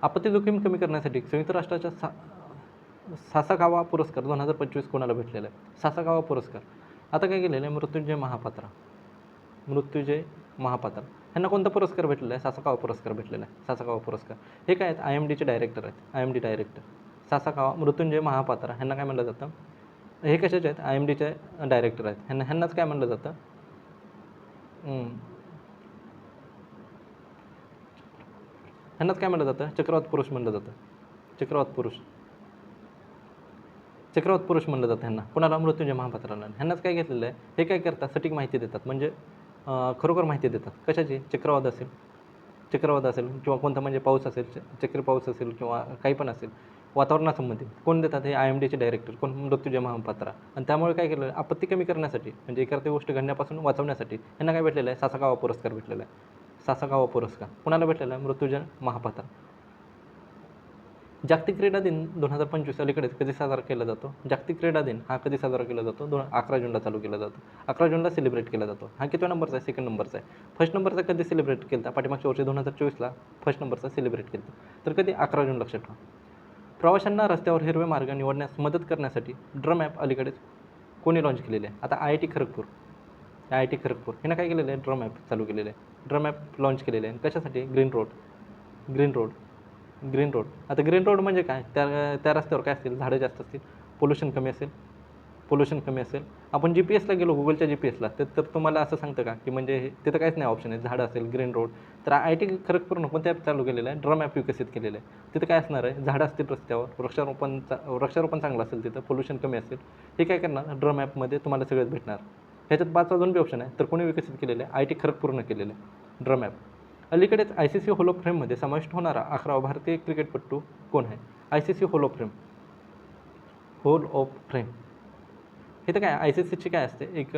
आपत्ती जोखीम कमी करण्यासाठी संयुक्त राष्ट्राच्या सासाकावा पुरस्कार 2025 कोणाला भेटलेला आहे? सासाकावा पुरस्कार. आता काय केलेलं आहे? मृत्युंजय महापात्रा. मृत्युंजय महापात्रा ह्यांना कोणता पुरस्कार भेटलेला आहे? सासाकावा पुरस्कार भेटलेला आहे. सासाकावा पुरस्कार. हे काय आहेत? IMDचे डायरेक्टर आहेत. IMD director. Sasakawa Mrutyunjay Mohapatra ह्यांना काय म्हटलं जातं? हे कशाचे आहेत? IMDचे डायरेक्टर आहेत. ह्यांनाच काय म्हटलं जातं? ह्यांनाच काय म्हटलं जातं? चक्रवात पुरुष म्हटलं जातं. चक्रवात पुरुष. चक्रवात पुरुष म्हणलं जातं ह्यांना. कोणाला? मृत्युंजय महापात्राला. ह्यांनाच काय घेतलेलं आहे? हे काय करतात? सटीक माहिती देतात. म्हणजे खरोखर माहिती देतात. कशाची? चक्रवात असेल किंवा कोणता म्हणजे पाऊस असेल, चक्री पाऊस असेल किंवा काही पण असेल वातावरणासंबंधित. कोण देतात? हे IMDचे डायरेक्टर. कोण? मृत्युंजय महापात्रा. आणि त्यामुळे काय केलं? आपत्ती कमी करण्यासाठी म्हणजे एखादी गोष्ट घडण्यापासून वाचवण्यासाठी ह्यांना काय भेटलेलं आहे? सासाकावा पुरस्कार भेटलेला आहे. सासाकावा पुरस्कार कोणाला भेटलेला आहे? मृत्युंजय महापात्रा. जागतिक क्रीडा दिन 2025 अलीकडेच कधी साजरा केला जातो? जागतिक क्रीडा दिन हा कधी साजरा केला जातो? 11 जूनला चालू केला जातो. 11 जूनला सेलिब्रेट केला जातो. हा कितव्या नंबरचा आहे? सेकंड नंबरचा आहे. फर्स्ट नंबरचा कधी सेलिब्रेट केला होता? पाठीमागच्या वर्षी 2024ला फर्स्ट नंबरचा सेलिब्रेट केला होता. तर कधी? 11 जून लक्षात ठेवा. प्रवाशांना रस्त्यावर हिरवे मार्ग निवडण्यास मदत करण्यासाठी ड्रम ॲप अलीकडेच कोणी लॉन्च केलेले आहे? आता IIT खरगपूर. IIT खरगपूर ह्यानं काय केलेलं आहे? ड्रम ॲप चालू केलेलं आहे. ड्रम ॲप लॉन्च केलेले आहे. कशासाठी? Green road. आता ग्रीन रोड म्हणजे काय? त्या रस्त्यावर काय असतील? झाडं जास्त असतील, पोल्युशन कमी असेल. आपण GPSला गेलो, गुगलच्या GPSला तर तुम्हाला असं सांगतं का की म्हणजे तिथं काहीच नाही ऑप्शन आहे, झाडं असेल, ग्रीन रोड. तर IIT खरगपूरनं कोणत्या ॲप चालू केलेलं आहे? ड्रम ॲप विकसित केलेलं आहे. तिथं काय असणार आहे? झाडं असतील रस्त्यावर, वृक्षारोपण चांगलं असेल, तिथं पोल्युशन कमी असेल. हे काय करणार? ड्रम ॲपमध्ये तुम्हाला सगळंच भेटणार. ह्याच्यात 5 अजून बी ऑप्शन आहे. तर कोणी विकसित केलेलं आहे? IIT खरगपूरनं केलेलं आहे ड्रम ॲप. अलीकडेच ICC हॉल ऑफ फेममध्ये समाविष्ट होणारा 11वा भारतीय क्रिकेटपटू कोण आहे? ICC hall of fame. इथं काय? ICCची काय असते? एक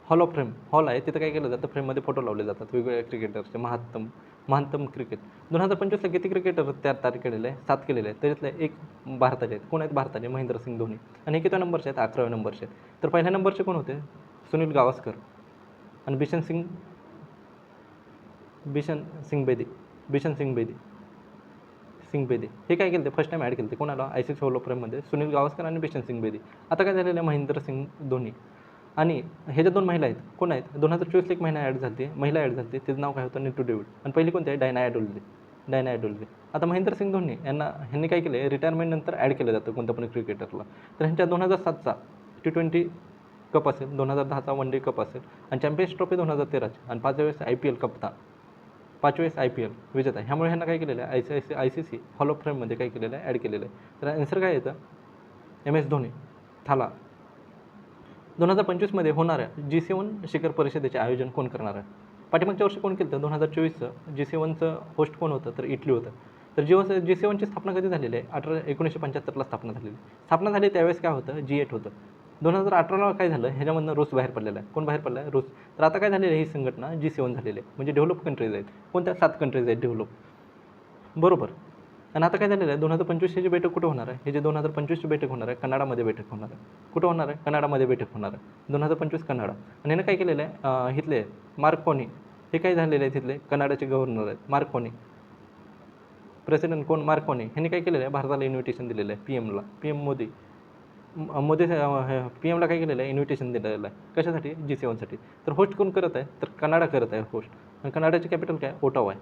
हॉल ऑफ फेम हॉल आहे. तिथं काय केलं जातं? फ्रेममध्ये फोटो लावले जातात वेगवेगळ्या क्रिकेटरचे. महानतम क्रिकेट 2025ला किती क्रिकेटर तयार केलेले आहे? 7 केलेले आहेत. त्याच्यातले एक भारताचे आहेत. कोण आहेत भारताचे? महेंद्रसिंग धोनी. आणि हे कितव्या नंबरचे आहेत? 11व्या नंबरचे आहेत. तर पहिल्या नंबरचे कोण होते? सुनील गावस्कर आणि बिशन सिंग बेदी. हे काय केलं? फर्स्ट टाईम ॲड केलं. कोणाला? ICC हॉल ऑफ फेममध्ये सुनील गावस्कर आणि बिशन सिंग बेदी. आता काय झालेलं आहे? महेंद्रसिंग धोनी. आणि हे ज्या 2 महिला आहेत, कोण आहेत? 2024ला एक महिला ॲड झाली. तिचं नाव काय होतं? नीतू डेव्हिड. आणि पहिली कोणती आहे? डायना ॲडोल्जे. आता महेंद्रसिंग धोनी ह्यांनी काय केलं आहे? रिटायरमेंटनंतर ॲड केलं जातं कोणत्या पण क्रिकेटरला. तर ह्यांच्या 2007चा T20 कप असेल, 2010चा वन डे कप असेल आणि चॅम्पियन्स ट्रॉफी 2013ची आणि 5 वेळेस IPL कप्तान, 5 वेळेस IPL विजेता. ह्यामुळे ह्यांना काय केलेलं आहे? ICC हॉल ऑफ फेममध्ये काय केलेलं आहे? ॲड केलेलं आहे. तर आन्सर काय येतं? MS धोनी. थाला. 2025मध्ये होणाऱ्या G7 शिखर परिषदेचे आयोजन कोण करणार आहे? पाठीमागच्या वर्षी कोण केलं होतं? 2024चं G7चं होस्ट कोण होतं? तर इटली होतं. तर G7ची स्थापना कधी झालेली आहे? 1975ला स्थापना झाली त्यावेळेस काय होतं? G8 होतं. 2018ला काय झालं, ह्याच्यामधनं रूस बाहेर पडलेला आहे. कोण बाहेर पडला आहे? रूस. तर आता काय झालेलं आहे, ही संघटना G7 झालेली आहे. म्हणजे डेव्हलप कंट्रीज आहेत. कोणत्या? 7 कंट्रीज आहेत डेव्हलप. बरोबर. आणि आता काय झालेलं आहे, 2025 ची बैठक कुठं होणार आहे? हे जे 2025ची बैठक होणार आहे, कनाडामध्ये बैठक होणार आहे. कुठं होणार आहे? कनाडामध्ये बैठक होणार आहे. 2025 कनाडा. आणि ह्यानं काय केलेलं आहे, इथले मार्क कॉनी हे काय झालेले आहेत, तिथले कनाडाचे गव्हर्नर आहेत मार्क कॉनी. प्रेसिडेंट कोण? मार्क कॉनी. ह्यांनी काय केलेलं आहे, भारताला इन्व्हिटेशन दिलेलं आहे PM PM मोदी. मोदी PMला काय केलेलं आहे, इन्व्हिटेशन दिलेलं आहे. कशासाठी? G7साठी. तर होस्ट कोण करत आहे? तर कनाडा करत आहे होस्ट. आणि कनाडाची कॅपिटल काय? ओटावा आहे.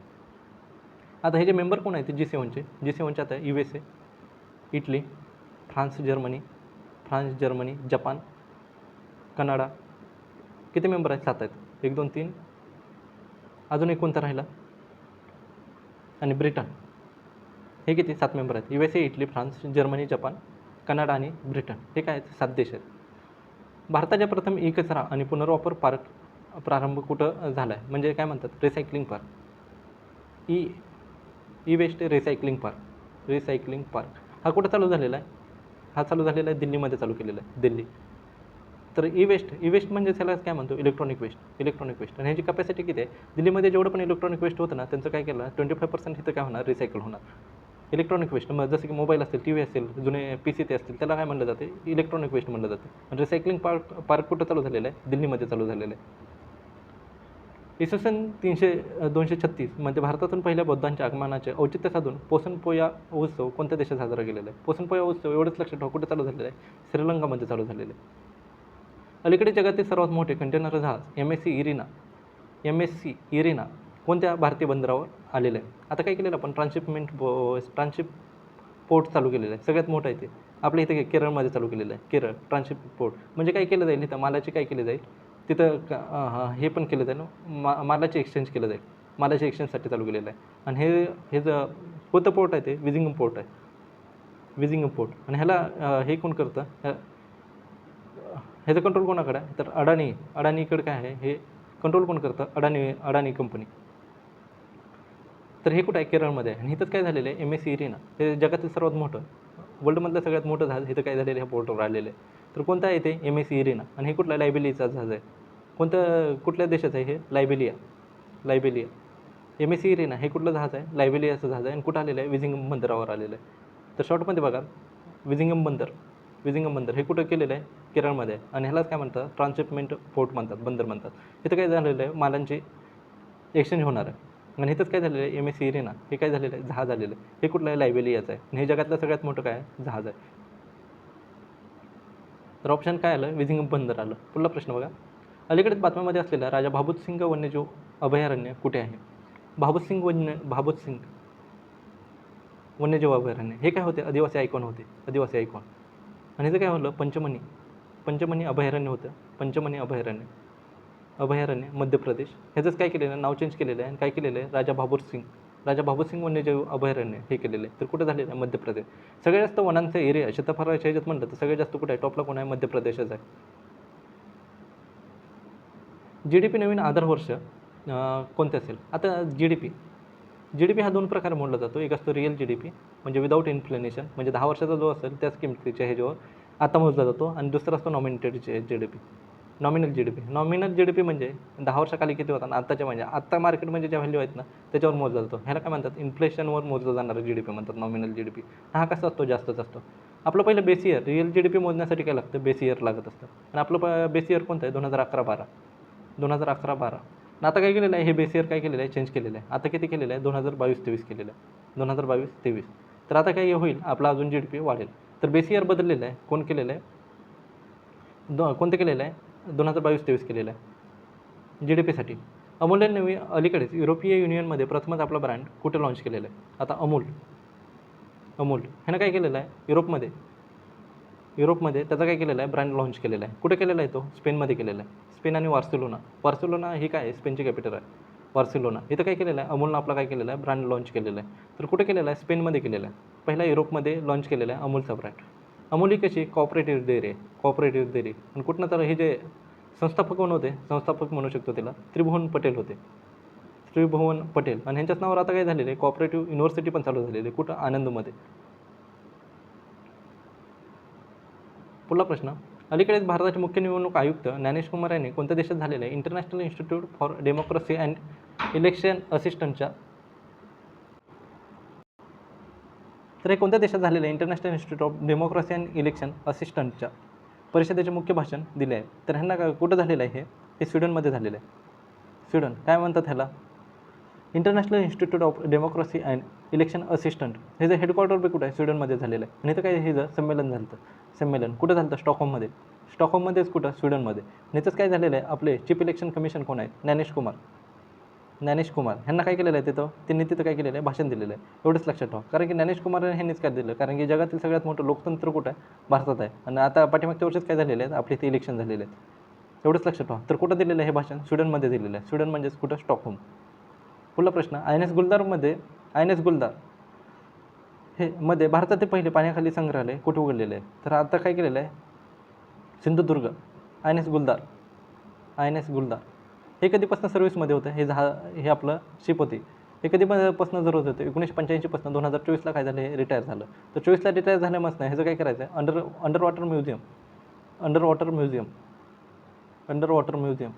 आता हे जे मेंबर कोण आहेत ते G7चे आता USA, Italy, France, Germany, Japan, Canada. किती मेंबर आहेत? 7 आहेत. 1 2 3, अजून एक कोणता राहिला? आणि ब्रिटन. हे किती? 7 मेंबर आहेत. USA, Italy, France, Germany, Japan, Canada आणि ब्रिटन. हे काय आहेत? 7 देश आहेत. भारताच्या प्रथम कचरा आणि पुनर्वापर पार्क प्रारंभ कुठं झाला आहे? म्हणजे काय म्हणतात? Recycling park. E waste recycling park. हा कुठं चालू झालेला आहे? हा चालू झालेला आहे दिल्लीमध्ये चालू केलेला आहे, दिल्ली. तर ई वेस्ट म्हणजे त्याला काय म्हणतो? Electronic waste. आणि ह्याची कॅपॅसिटी किती आहे? दिल्लीमध्ये जेवढं पण इलेक्ट्रॉनिक वेस्ट होतं ना, त्यांचं काय केलं, 25% इथं काय होणार? रिसायकल होणार. इलेक्ट्रॉनिक वेस्ट मग जसं की मोबाईल असतील, TV असेल, जुने PC ते असतील, त्याला काय म्हणलं जाते? इलेक्ट्रॉनिक वेस्ट म्हणलं जाते. रिसायकलिंग पार्क कुठं चालू झालेलं आहे? दिल्लीमध्ये चालू झालेलं आहे. इसवी सन 236 मध्ये भारतातून पहिल्या बौद्धांच्या आगमनाचे औचित्य साधून पोषण पोया उत्सव कोणत्या देशात साजरा केलेला आहे? पोषण पोया उत्सव एवढंच लक्षात ठेवा, कुठे चालू झालेला आहे? श्रीलंकामध्ये चालू झालेलं आहे. अलीकडे जगातील सर्वात मोठे कंटेनर जहाज MSC इरिना कोणत्या भारतीय बंदरावर आलेलं आहे? आता काय केलेलं आपण? ट्रान्सशिप पोर्ट चालू केलेलं आहे. सगळ्यात मोठं आहे ते आपल्या इथे केरळमध्ये चालू केलेलं आहे. केरळ ट्रान्सशिप पोर्ट. म्हणजे काय केलं जाईल इथं? मालाची काय केली जाईल तिथं? हे पण केलं जाईल, मालाचे एक्सचेंज केलं जाईल. मालाच्या एक्सचेंजसाठी चालू केलेलं आहे. आणि हे जर कोणतं पोर्ट आहे ते? विझिंगम पोर्ट. आणि ह्याला हे कोण करतं? ह्याचं कंट्रोल कोणाकडे आहे? तर अडाणीकडे काय आहे? हे कंट्रोल कोण करतं? अडाणी कंपनी. तर हे कुठं आहे? केरळमध्ये आहे. आणि इथंच काय झालेलं आहे? MSC इरिना हे जगातील सर्वात मोठं, वर्ल्डमधलं सगळ्यात मोठं जहाज इथं काय झालेलं आहे? ह्या पोर्टवर आलेलं आहे. तर कोणतं आहे ते? MSC Irina. आणि हे कुठला? लायबेरियाचा जहाज आहे. कुठल्या देशाचं आहे हे? लायबेरिया. MSC इरिना हे कुठलं जहाज आहे? लायबेरियाचं जहाज आहे. आणि कुठं आलेलं आहे? विझिंगम बंदरावर आलेलं आहे. तर शॉर्टमध्ये बघा, विझिंगम बंदर हे कुठं केलेलं आहे? केरळमध्ये आहे. आणि ह्यालाच काय म्हणतात? ट्रान्सशिपमेंट पोर्ट म्हणतात, बंदर म्हणतात. इथं काय झालेलं आहे? मालांची एक्सचेंज होणार आहे. आणि इथंच काय झालेलं आहे? MSC इरिना हे काय झालेलं आहे? जहाज आलेलं आहे. हे कुठलं आहे? लायबेरियाचं आहे. आणि हे जगातलं सगळ्यात मोठं काय आहे? जहाज आहे. तर ऑप्शन काय आलं? विझिंगम बंदर आलं. पुढला प्रश्न बघा, अलीकडेच बातम्यामध्ये असलेलं राजा भाबूतसिंग वन्यजीव अभयारण्य कुठे आहे? भाबूतसिंग वन्यजीव अभयारण्य हे काय होते? आदिवासी आयकॉन होते. आणि इथं काय होलं? पंचमणी अभयारण्य होतं. अभयारण्य मध्य प्रदेश. ह्याचंच काय केलेलं आहे? नाव चेंज केलेलं आहे. आणि काय केलेलं आहे? राजा भाबूतसिंग वन्यजीव अभयारण्य हे केलेलं आहे. तर कुठं झालेलं आहे? मध्य प्रदेश. सगळ्यात जास्त वनांचं एरिया क्षेत्रफळाच्या ह्याच्यात म्हणलं तर सगळ्यात जास्त कुठं आहे? टॉपला कोण आहे? मध्य प्रदेशच आहे. GDP नवीन आधार वर्ष कोणते असेल? आता GDP हा 2 प्रकारे मोडला जातो. एक असतो रिअल GDP म्हणजे विदाऊट इन्फ्लेशन, म्हणजे 10 वर्षाचा जो असेल त्याच किमतीच्या ह्याच्यावर आता मोजला जातो. आणि दुसरा असतो नॉमिनेटेड GDP, नॉमिनल GDP म्हणजे 10 वर्षाखाली किती होता आणि आत्ताच्या म्हणजे आत्ता मार्केटमध्ये ज्या व्हॅल्यू आहेत ना त्याच्यावर मोजला जातो. ह्याला काय म्हणतात? इन्फ्लेशनवर मोजला जाणारा GDP म्हणतात, नॉमिनल GDP. हा कसा असतो? जास्तच असतो. आपलं पहिलं बेस इयर, रिअल GDP मोजण्यासाठी काय लागतं? बेस इयर लागत असतं. आणि आपलं बेस इयर कोणतं आहे? 2011-12. आणि आता काय केलेलं आहे? हे बेस इयर काय केलेलं आहे? चेंज केलेलं आहे. आता किती केलेलं आहे? 2022-23 केलेलं आहे. 2022-23. तर आता काय होईल? आपला अजून GDP वाढेल. तर बेस इयर बदललेलं आहे. कोण केलेलं आहे? कोणतं केलेलं आहे? 2022-23 केलेलं आहे GDPसाठी. अमूलने नवीन अलीकडेच युरोपीय युनियनमध्ये प्रथमच आपला ब्रँड कुठे लॉन्च केलेला आहे? आता अमूल ह्यानं काय केलेलं आहे? युरोपमध्ये त्याचा काय केलेलं आहे? ब्रँड लॉन्च केलेला आहे. कुठे केलेला आहे तो? स्पेनमध्ये केलेला आहे. स्पेन आणि वार्सिलोना ही काय आहे? स्पेनची कॅपिटल आहे, वार्सिलोना. इथं काय केलेलं आहे? अमूलनं आपला काय केलेला आहे? ब्रँड लॉन्च केलेला आहे. तर कुठे केलेला आहे? स्पेनमध्ये केलेला आहे. पहिला युरोपमध्ये लॉन्च केलेला आहे अमूलचा ब्रँड. अमूल ही कशी? Cooperative dairy. आणि कुठनं तर हे जे संस्थापक कोण होते? संस्थापक म्हणू शकतो त्याला त्रिभुवन पटेल होते. आणि ह्यांच्याच नावावर आता काय झालेलं आहे? कॉपरेटिव्ह युनिव्हर्सिटी पण चालू झालेली आहे. कुठं? आनंदमध्ये. पुढला प्रश्न, अलीकडेच भारताचे मुख्य निवडणूक आयुक्त ज्ञानेश कुमार यांनी कोणत्या देशात झालेल्या international institute for democracy and election असिस्टंटच्या तर हे कोणत्या देशात झालेलं आहे international institute of democracy and election असिस्टंटच्या परिषदेचे मुख्य भाषण दिले आहे. तर ह्यांना कुठं झालेलं आहे हे स्वीडनमध्ये झालेलं आहे. स्वीडन काय म्हणतात ह्याला international institute of democracy and election assistant. हे जे हेडक्वार्टर बी कुठं आहे स्वीडनमध्ये झालेलं आहे. आणि इथं काय हे संमेलन झालं संमेलन कुठं झालं स्टॉकहोममध्ये. स्टॉकहोममध्येच कुठं स्वीडनमध्ये. ह्याचंच काय झालेलं आहे आपले चीफ इलेक्शन कमिशन कोण आहेत ज्ञानेश कुमार ह्यांना काय केलेलं आहे त्यांनी तिथं काय केलेलं आहे भाषण दिलेलं आहे. एवढंच लक्षात ठेवा कारण की ज्ञानेश कुमार ह्यांनीच काय दिलं कारण की जगातील सगळ्यात मोठं लोकतंत्र कुठं आहे भारतात आहे. आणि आता पाठीमागच्या वर्षीच काय झालेलं आहे आपले इथे इलेक्शन झालेले आहेत. एवढंच लक्षात ठेवा. तर कुठं दिलेलं आहे हे भाषण स्वीडनमध्ये दिलेलं आहे. स्वीडन म्हणजेच कुठं स्टॉकहोम. पुढला प्रश्न आय एन एस गुलदार हे मध्ये भारतातील पहिले पाण्याखाली संग्रहालय कुठे उघडलेलं आहे. तर आता काय केलेलं आहे सिंधुदुर्ग. आय एन एस गुलदार हे कधीपासून सर्व्हिसमध्ये होतं हे आपलं शिप होती. हे कधीपासून जरूरत होतं 1985 2024ला काय झालं हे रिटायर झालं. तर 24ला रिटायर झाल्यापासून ह्याचं काय करायचं आहे अंडर वॉटर म्युझियम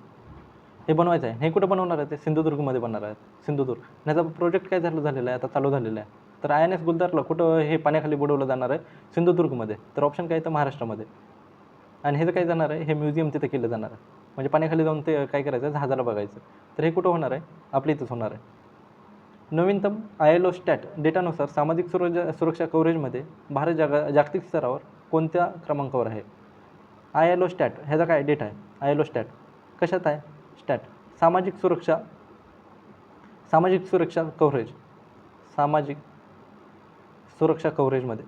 हे बनवायचं आहे. हे कुठं बनवणार आहे ते सिंधुदुर्गमध्ये बनणार आहे. सिंधुदुर्ग ह्याचा प्रोजेक्ट काय झालेलं आहे आता चालू झालेलं आहे. तर आय एन एस गुलदारला कुठं हे पाण्याखाली बुडवलं जाणार आहे सिंधुदुर्गमध्ये. तर ऑप्शन काय तर महाराष्ट्रामध्ये. आणि हे जर काय जाणार आहे हे म्युझियम तिथं केलं जाणार आहे. म्हणजे पाण्याखाली जाऊन ते काय करायचं जहाजाला बघायचं. तर हे कुठं होणार आहे आपल्या इथंच होणार आहे. नवीनतम ILO स्टॅट डेटानुसार सामाजिक सुरक्षा कव्हरेजमध्ये भारत जागतिक स्तरावर कोणत्या क्रमांकावर आहे. ILO स्टॅट ह्याचा काय डेटा आहे. ILO स्टॅट कशात आहे स्टॅट सामाजिक सुरक्षा कव्हरेज सामाजिक सुरक्षा कव्हरेजमध्ये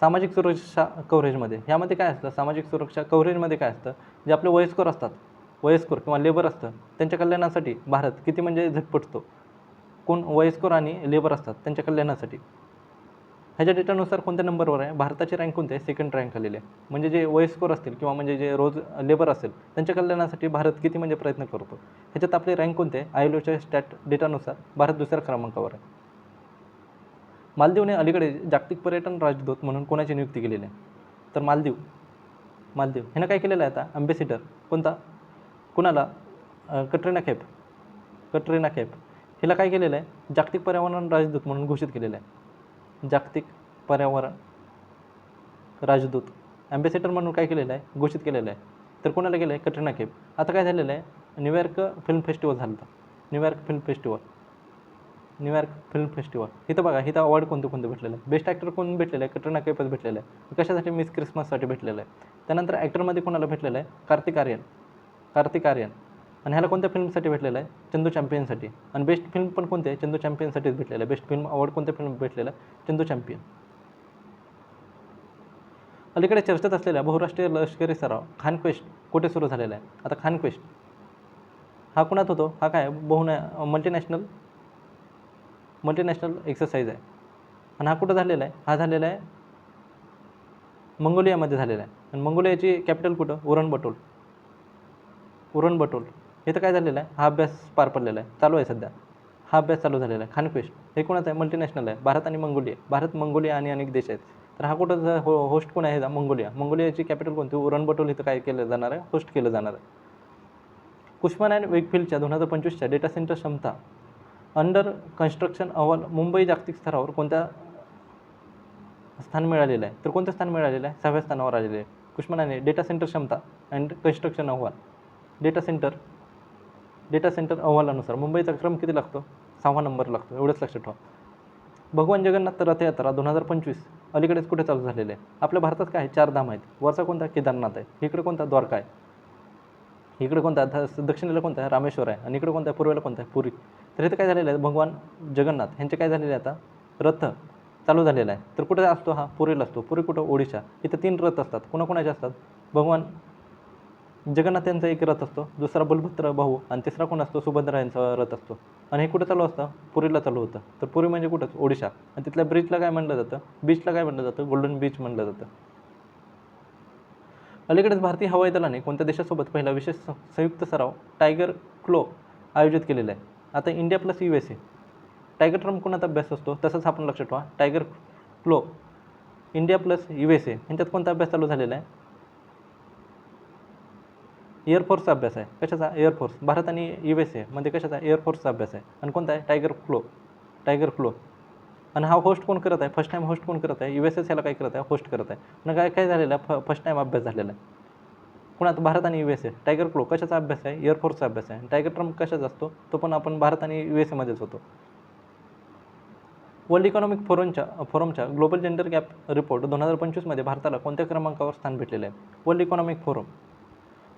सामाजिक सुरक्षा कव्हरेजमध्ये ह्यामध्ये काय असतं सामाजिक सुरक्षा कव्हरेजमध्ये काय असतं जे आपले वयस्कर किंवा लेबर असतं त्यांच्या कल्याणासाठी भारत किती म्हणजे झटपटतो. कोण वयस्कर आणि लेबर असतात त्यांच्या कल्याणासाठी. ह्याच्या डेटानुसार कोणत्या नंबरवर आहे भारताची रँक कोणती आहे सेकंड रँक आलेली आहे. म्हणजे जे वयस्कर असतील किंवा म्हणजे जे रोज लेबर असेल त्यांच्या कल्याणासाठी भारत किती म्हणजे प्रयत्न करतो. ह्याच्यात आपली रँक कोणती आहे ILOच्या स्टॅट डेटानुसार भारत दुसऱ्या क्रमांकावर आहे. मालदीवने अलीकडे जागतिक पर्यटन राजदूत म्हणून कोणाची नियुक्ती केलेली आहे. तर मालदीव ह्यानं काय केलेलं आहे आता अँबॅसिडर कुणाला कटरीना कैफ हिला काय केलेलं आहे जागतिक पर्यावरण राजदूत म्हणून घोषित केलेलं आहे. जागतिक पर्यावरण राजदूत अँबॅसिडर म्हणून काय केलेलं आहे घोषित केलेलं आहे. तर कोणाला केलं आहे कटरीना कैफ. आता काय झालेलं आहे न्यूयॉर्क फिल्म फेस्टिवल झालं होतं. न्यूयॉर्क फिल्म फेस्टिवल इथं बघा इथं अवॉर्ड कोणते भेटलेलं आहे. बेस्ट ॲक्टर कोण भेटलेलं आहे कटरीना कैफच भेटलेलं आहे. कशासाठी मिस क्रिसमससाठी भेटलेलं आहे. त्यानंतर ॲक्टरमध्ये कोणाला भेटलेलं आहे कार्तिक आर्यन आणि ह्याला कोणत्या फिल्मसाठी भेटलेलं आहे चंदू चॅम्पियनसाठी. आणि बेस्ट फिल्म पण कोणते आहे चंदू चॅम्पियनसाठीच भेटलेलं आहे. बेस्ट फिल्म अवॉर्ड कोणत्या फिल्म भेटलेलं आहे चंदू चॅम्पियन. अलीकडे चर्चेत असलेल्या बहुराष्ट्रीय लष्करी सराव खानक्वेस्ट कुठे सुरू झालेला आहे. आता खानक्वेस्ट हा कुणात होतो हा काय मल्टीनॅशनल एक्सरसाइज आहे. आणि हा कुठं झालेला आहे हा झालेला आहे मंगोलियामध्ये झालेला आहे. आणि मंगोलियाची कॅपिटल कुठं उरण बटोल इथं काय झालेलं आहे हा अभ्यास पार पडलेला आहे चालू आहे सध्या. हा अभ्यास चालू झालेला आहे. खानक्वेस्ट हे कोणाचं आहे मल्टीनॅशनल आहे भारत मंगोलिया आणि अनेक देश आहेत. तर हा कुठं होस्ट कोण आहे मंगोलियाची कॅपिटल कोणती उरण बटोल इथं काय केलं जाणार आहे होस्ट केलं जाणार आहे. कुशमन अँड वेकफिल्डच्या 2025च्या डेटा सेंटर क्षमता अंडर कन्स्ट्रक्शन अहवाल मुंबई जागतिक स्तरावर कोणत्या स्थान मिळालेलं आहे. तर कोणतं स्थान मिळालेलं आहे 6व्या स्थानावर आलेलं आहे. कुशमन आणि डेटा सेंटर क्षमता अँड कन्स्ट्रक्शन अहवाल डेटा सेंटर अहवालानुसार मुंबईचा क्रम किती लागतो 6वा नंबर लागतो. एवढंच लक्षात ठेवा. भगवान जगन्नाथ रथयात्रा 2025 अलीकडेच कुठे चालू झालेले आहे. आपल्या भारतात काय 4 धाम आहेत. वरचा कोणता केदारनाथ आहे. इकडे कोणता द्वारका आहे. इकडे कोणता दक्षिणेला कोणता आहे रामेश्वर आहे. आणि इकडे कोणता आहे पूर्वेला कोणता आहे पुरी. तर इथं काय झालेलं आहे भगवान जगन्नाथ ह्यांचे काय झालेले आहे आता रथ चालू झालेला आहे. तर कुठे असतो हा पुरीला असतो. पुरी कुठं ओडिशा. इथं 3 रथ असतात. कोणाकोणाचे असतात भगवान जगन्नाथ यांचा एक रथ असतो. दुसरा बलभद्र भाऊ आणि तिसरा कोण असतो सुभद्रा यांचा रथ असतो. आणि हे कुठं चालू असतं पुरीला चालू होतं. तर पुरी म्हणजे कुठंच ओडिशा. आणि तिथल्या बीचला काय म्हणलं जातं गोल्डन बीच म्हणलं जातं. अलीकडेच भारतीय हवाई दलाने कोणत्या देशासोबत पहिला विशेष संयुक्त सराव टायगर क्लो आयोजित केलेला आहे. आता India plus USA tiger Trump कोणाचा अभ्यास असतो तसंच आपण लक्षात ठेवा टायगर क्लो इंडिया प्लस USA यांच्यात कोणता अभ्यास चालू झालेला आहे? एअरफोर्सचा अभ्यास आहे. कशाचा? एअरफोर्स. भारत आणि USA मध्ये कशाचा? एअरफोर्सचा अभ्यास आहे. आणि कोणता आहे? Tiger flow. आणि हा होस्ट कोण करत आहे? फर्स्ट टाईम होस्ट कोण करत आहे? USS ह्याला काय करत आहे? होस्ट करत आहे. आणि काय झालेलं आहे? फर्स्ट टाईम अभ्यास झालेला आहे. पुन्हा भारत आणि USA. टायगर फ्लो कशाचा अभ्यास आहे? एअरफोर्सचा अभ्यास आहे. टायगर ट्रम्प कशाचा असतो? तो पण आपण भारत आणि USA मध्येच होतो. वर्ल्ड इकॉनॉमिक फोरमच्या ग्लोबल जेंडर गॅप रिपोर्ट 2025 मध्ये भारताला कोणत्या क्रमांकावर स्थान भेटलेलं आहे? वर्ल्ड इकॉनॉमिक फोरम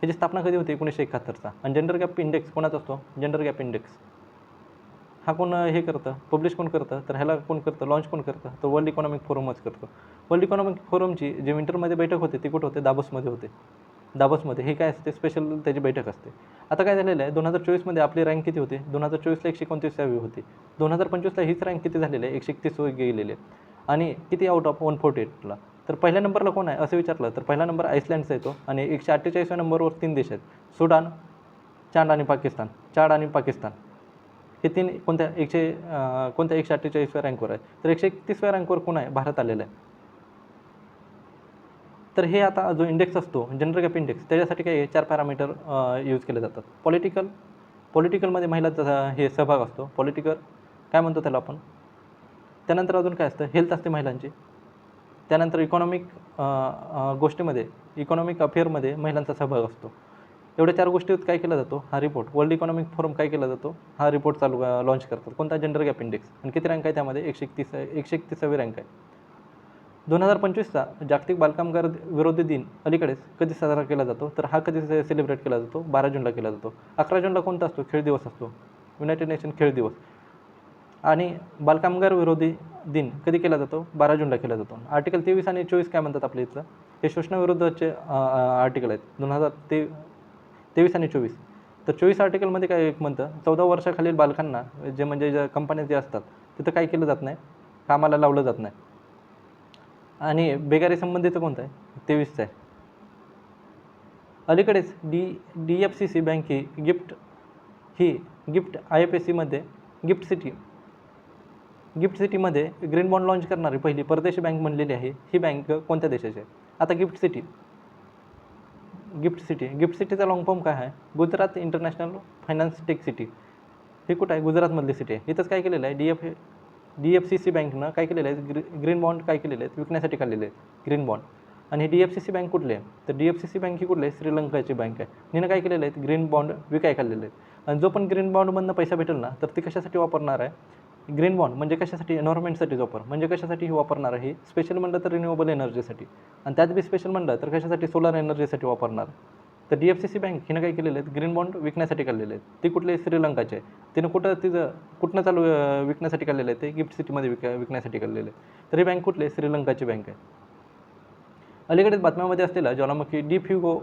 ह्याची स्थापना कधी होती? 1971चा. आणि जेंडर गॅप इंडेक्स कोणाचा असतो? जेंडर गॅप इंडेक्स हा कोण हे करतं? पब्लिश कोण करतं? तर ह्याला कोण करतं? लॉन्च कोण करतं? तर वर्ल्ड इकॉनॉमिक फोरमच करतो. वर्ल्ड इकॉनॉमिक फोरमची जे विंटरमध्ये बैठक होते ती कुठं होते? दाबोसमध्ये होते. दाबोसमध्ये हे काय असते? स्पेशल त्याची बैठक असते. आता काय झालेलं आहे? 2024मध्ये आपली रँक किती होती? 2024ला 129वी होती. 2025ला हीच रँक किती झालेली आहे? 131 गेलेली आहे. आणि किती आउट ऑफ 148ला? तर पहिल्या नंबरला कोण आहे असं विचारलं तर पहिला नंबर आईसलँडचा येतो. आणि 148व्या नंबरवर 3 देश आहेत. सुडान, चाड आणि पाकिस्तान. हे 3 कोणत्या 148व्या रँकवर आहे. तर 131व्या रँकवर कोण आहे? भारत आलेला आहे. तर हे आता जो इंडेक्स असतो जेंडर गॅप इंडेक्स त्याच्यासाठी काय 4 पॅरामीटर यूज केले जातात. पॉलिटिकलमध्ये महिलांचा हे सहभाग असतो. पॉलिटिकल काय म्हणतो त्याला आपण. त्यानंतर अजून काय असतं? हेल्थ असते महिलांची. त्यानंतर इकॉनॉमिक अफेअरमध्ये महिलांचा सहभाग असतो. एवढ्या 4 गोष्टीत काय केला जातो? हा रिपोर्ट वर्ल्ड इकॉनॉमिक फोरम काय केला जातो? हा रिपोर्ट लॉन्च करतात. कोणता? Gender gap index. आणि किती रँक आहे त्यामध्ये? 131वी रँक आहे. 2025चा जागतिक बालकामगार विरोधी दिन अलीकडेच कधी साजरा केला जातो? तर हा कधी सेलिब्रेट केला जातो? 12 जूनला केला जातो. 11 जूनला कोणता असतो? खेळ दिवस असतो. युनायटेड नेशन खेळ दिवस. आणि बालकामगार विरोधी दिन कधी केला जातो? 12 जूनला केला जातो. आर्टिकल 23 आणि 24 काय म्हणतात आपल्या इथलं? हे शोषणाविरुद्धचे आर्टिकल आहेत 2023 आणि 24. तर 24 आर्टिकलमध्ये काय म्हणतं? 14 वर्षाखालील बालकांना ज्या कंपन्या जे असतात तिथं काय केलं जात नाही? कामाला लावलं जात नाही. आणि बेकारी संबंधीचं कोणतं आहे? 23चं आहे. अलीकडेच DFCC बँक ही गिफ्ट IFSCमध्ये गिफ्ट सिटीमध्ये ग्रीन बॉन्ड लॉन्च करणारी पहिली परदेशी बँक बनलेली आहे. ही बँक कोणत्या देशाची आहे? आता गिफ्ट सिटीचा लॉंग फॉर्म काय आहे? Gujarat international finance tech city. हे कुठं आहे? गुजरातमधली सिटी आहे. इथंच काय केलेलं आहे? DFCC बँकनं काय केलेलं आहे? ग्रीन बॉन्ड काय केलेले आहेत? विकण्यासाठी काढलेले आहेत ग्रीन बॉन्ड. आणि DFCC बँक कुठली आहे? तर DFCC बँक ही कुठली आहे? श्रीलंकाची बँक आहे. हिनं काय केलेलं आहे? ग्रीन बॉन्ड विकाय काढलेले आहेत. आणि जो पण ग्रीन बॉन्डमधनं पैसा भेटेल ना तर ती कशासाठी वापरणार आहे? ग्रीन बॉन्ड म्हणजे कशासाठी? एन्व्हायरमेंटसाठीच म्हणजे कशासाठी वापरणार आहे? स्पेशल म्हणलं तर रिन्युएबल एनर्जीसाठी. आणि त्यात बी स्पेशल म्हणलं तर कशासाठी? सोलर एनर्जीसाठी वापरणार. तर DFCC बँक हिनं काय केलेलं आहे? ग्रीन बॉन्ड विकण्यासाठी काढलेले आहेत. ती कुठले? श्रीलंकाचे आहे. तिनं कुठनं चालू विकण्यासाठी काढलेलं आहे? ते गिफ्ट सिटीमध्ये विकण्यासाठी काढलेलं आहे. तर ही बँक कुठली आहे? श्रीलंकाची बँक आहे. अलीकडेच बातम्यामध्ये असलेला ज्वालामुखी डिफ्युगो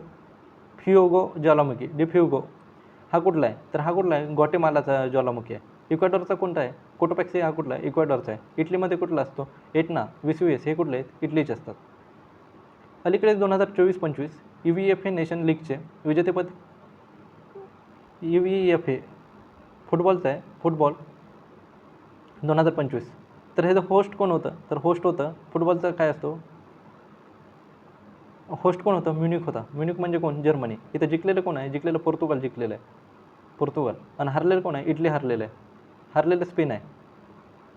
ज्वालामुखी हा कुठला आहे? तर हा कुठला आहे? ग्वाटेमालाचा ज्वालामुखी आहे. इक्वेडॉरचा कोणता आहे? कोटोपॅक्सी हा कुठला आहे? इक्वेडॉरचा आहे. इटलीमध्ये कुठला असतो? एटना, वेसुवियस हे कुठले आहेत? इटलीचे असतात. अलीकडेच 2024-25 UEFA नेशन लीगचे विजेतेपद UEFA फुटबॉलचं आहे. फुटबॉल 2025. तर ह्याचं होस्ट कोण होतं? तर होस्ट होतं फुटबॉलचा काय असतो? होस्ट कोण होतं? म्युनिक होता. म्युनिक म्हणजे कोण? जर्मनी. इथं जिंकलेलं कोण आहे? जिंकलेलं पोर्तुगाल जिंकलेलं आहे. पोर्तुगाल. आणि हरलेलं कोण आहे? इटली हरलेलं आहे. हरलेलं स्पेन आहे.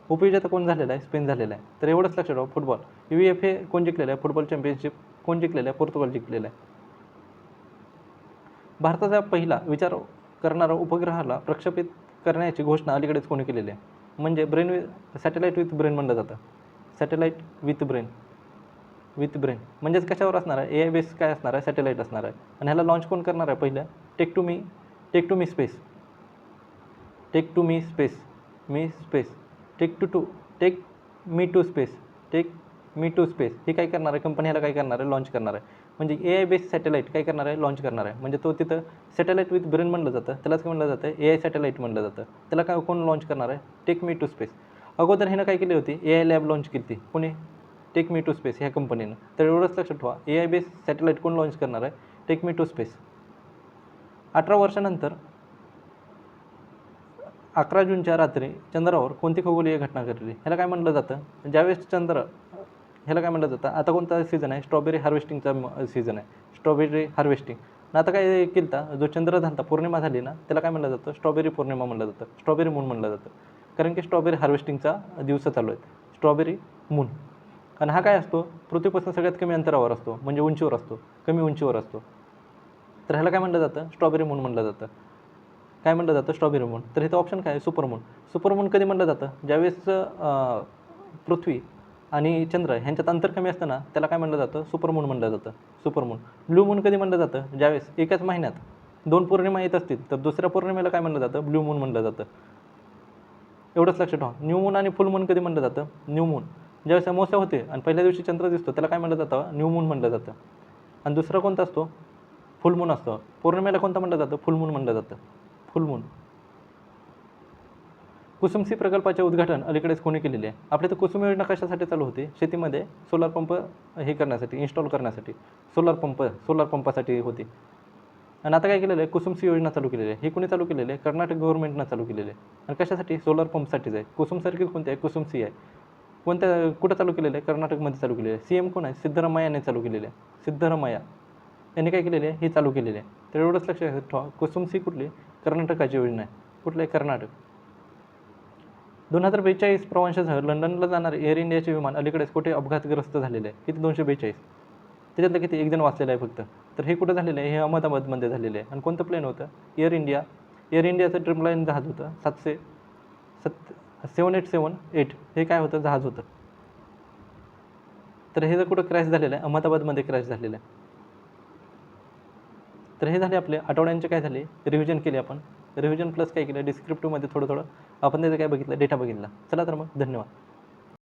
उपविजेता कोण झालेला आहे? स्पेन झालेला आहे. तर एवढंच लक्षात ठेवा. फुटबॉल UEFA कोण जिंकलेलं आहे? फुटबॉल चॅम्पियनशिप कोण जिंकलेलं आहे? पोर्तुगाल जिंकलेलं आहे. भारताचा पहिला विचार करणारा उपग्रहाला प्रक्षेपित करण्याची घोषणा अलीकडेच कोणी केलेली आहे? म्हणजे सॅटेलाईट विथ ब्रेन म्हणलं जातं. सॅटेलाईट विथ ब्रेन म्हणजेच कशावर असणार आहे? AI बेस काय असणार आहे? सॅटेलाईट असणार आहे. आणि ह्याला लॉन्च कोण करणार आहे? पहिलं टेक टू मी स्पेस ही काय करणार आहे? कंपनी ह्याला काय करणार आहे? लॉन्च करणार आहे. म्हणजे AI बेस सॅटेलाईट काय करणार आहे? लॉन्च करणार आहे. म्हणजे तो तिथं सॅटेलाईट विथ ब्रेन म्हणलं जातं. त्यालाच काय म्हणलं जातं? AI सॅटेलाईट म्हणलं जातं. त्याला काय कोण लॉन्च करणार आहे? Take me to space. अगोदर ह्यानं काय केली होती? AI लॅब लॉन्च केली होती. कोणी? टेक मी टू स्पेस ह्या कंपनीनं. तर एवढंच लक्षात ठेवा. AI बेस सॅटेलाईट कोण लॉन्च करणार आहे? Take me to space. 18 वर्षानंतर 11 जूनच्या रात्री चंद्रावर कोणती खगोलीय घटना घडली? ह्याला काय म्हणलं जातं? ज्यावेळेस ह्याला काय म्हणलं जातं, आता कोणता सीझन आहे, स्ट्रॉबेरी हार्वेस्टिंगचा सीझन आहे, स्ट्रॉबेरी हार्वेस्टिंग. आणि आता काय केलं होता, जो चंद्र झाला पौर्णिमा झाली ना, त्याला काय म्हणलं जातं, स्ट्रॉबेरी पौर्णिमा म्हणलं जातं, स्ट्रॉबेरी मून म्हणलं जातं. कारण की स्ट्रॉबेरी हार्वेस्टिंगचा दिवस चालू आहेत, स्ट्रॉबेरी मून. आणि हा काय असतो, पृथ्वीपासून सगळ्यात कमी अंतरावर असतो, म्हणजे उंचीवर असतो, कमी उंचीवर असतो. तर ह्याला काय म्हणलं जातं, स्ट्रॉबेरी मून म्हणलं जातं. काय म्हणलं जातं, स्ट्रॉबेरी मून. तर इथं ऑप्शन काय आहे, सुपरमून. सुपरमून कधी म्हणलं जातं, ज्यावेळेस पृथ्वी आणि चंद्र ह्यांच्यात अंतर कमी असतं ना, त्याला काय म्हणलं जातं, सुपरमून म्हणलं जातं, सुपरमून. ब्लू मून कधी म्हणलं जातं, ज्यावेळेस एकाच महिन्यात 2 पौर्णिमा येत असतील, तर दुसऱ्या पौर्णिमेला काय म्हणलं जातं, ब्लू मून म्हणलं जातं. एवढंच लक्षात ठेवा. न्यू मून आणि फुल मून कधी म्हणलं जातं, न्यू मून. ज्यावेळेस अमावस्या होते आणि पहिल्या दिवशी चंद्र दिसतो, त्याला काय म्हणलं जातं, न्यू मून म्हणलं जातं. आणि दुसरा कोणता असतो, फुल मून असतो. पौर्णिमेला कोणतं म्हणलं जातं, फुल मून म्हणलं जातं, फुल मून. कुसुम सी प्रकल्पाचे उद्घाटन अलीकडेच कोणी केलेले आहे. आपल्या तर कुसुम योजना कशासाठी चालू होती, शेतीमध्ये सोलार पंप हे करण्यासाठी, इन्स्टॉल करण्यासाठी, सोलार पंपासाठी होती. आणि आता काय केलेलं आहे, कुसुम सी योजना चालू केलेली आहे. ही कोणी चालू केलेली आहे, कर्नाटक गव्हर्नमेंटनं चालू केलेली आहे. आणि कशासाठी, सोलार पंपसाठीच आहे. कुसुम सर्किल कोणती आहे, कुसुम सी आहे. कोणत्या कुठं चालू केलेलं आहे, कर्नाटकमध्ये चालू केलेलं आहे. CM कोण आहे, सिद्धरामय्या यांनी चालू केलेलं आहे, सिद्धरामय्या यांनी काय केलेलं आहे, हे चालू केलेलं आहे. तर एवढंच लक्षात ठेवा, कुसुम सी कुठली, कर्नाटकाची योजना आहे. कुठलं आहे, कर्नाटक. 2042 प्रवाशांसह लंडनला जाणारे एअर इंडियाचे विमान अलीकडेच कुठे अपघातग्रस्त झालेले आहे, किती, 242. त्याच्यातलं किती, एक जण वाचलेलं आहे फक्त. तर हे कुठं झालेलं आहे, हे अहमदाबादमध्ये झालेलं आहे. आणि कोणतं प्लेन होतं, एअर इंडियाचं ड्रीमलाईन जहाज होतं, 7878. हे काय होतं, जहाज होतं. तर हे जर कुठं क्रॅश झालेलं आहे, अहमदाबादमध्ये क्रॅश झालेलं आहे. तर हे झाले आपले आठवड्यांचे काय झाले, रिव्हिजन केले आपण. रिव्हिजन प्लस काय केलं, डिस्क्रिप्टिव्हमध्ये थोडं आपण त्याचं काय बघितलं, डेटा बघितला. चला तर मग, धन्यवाद.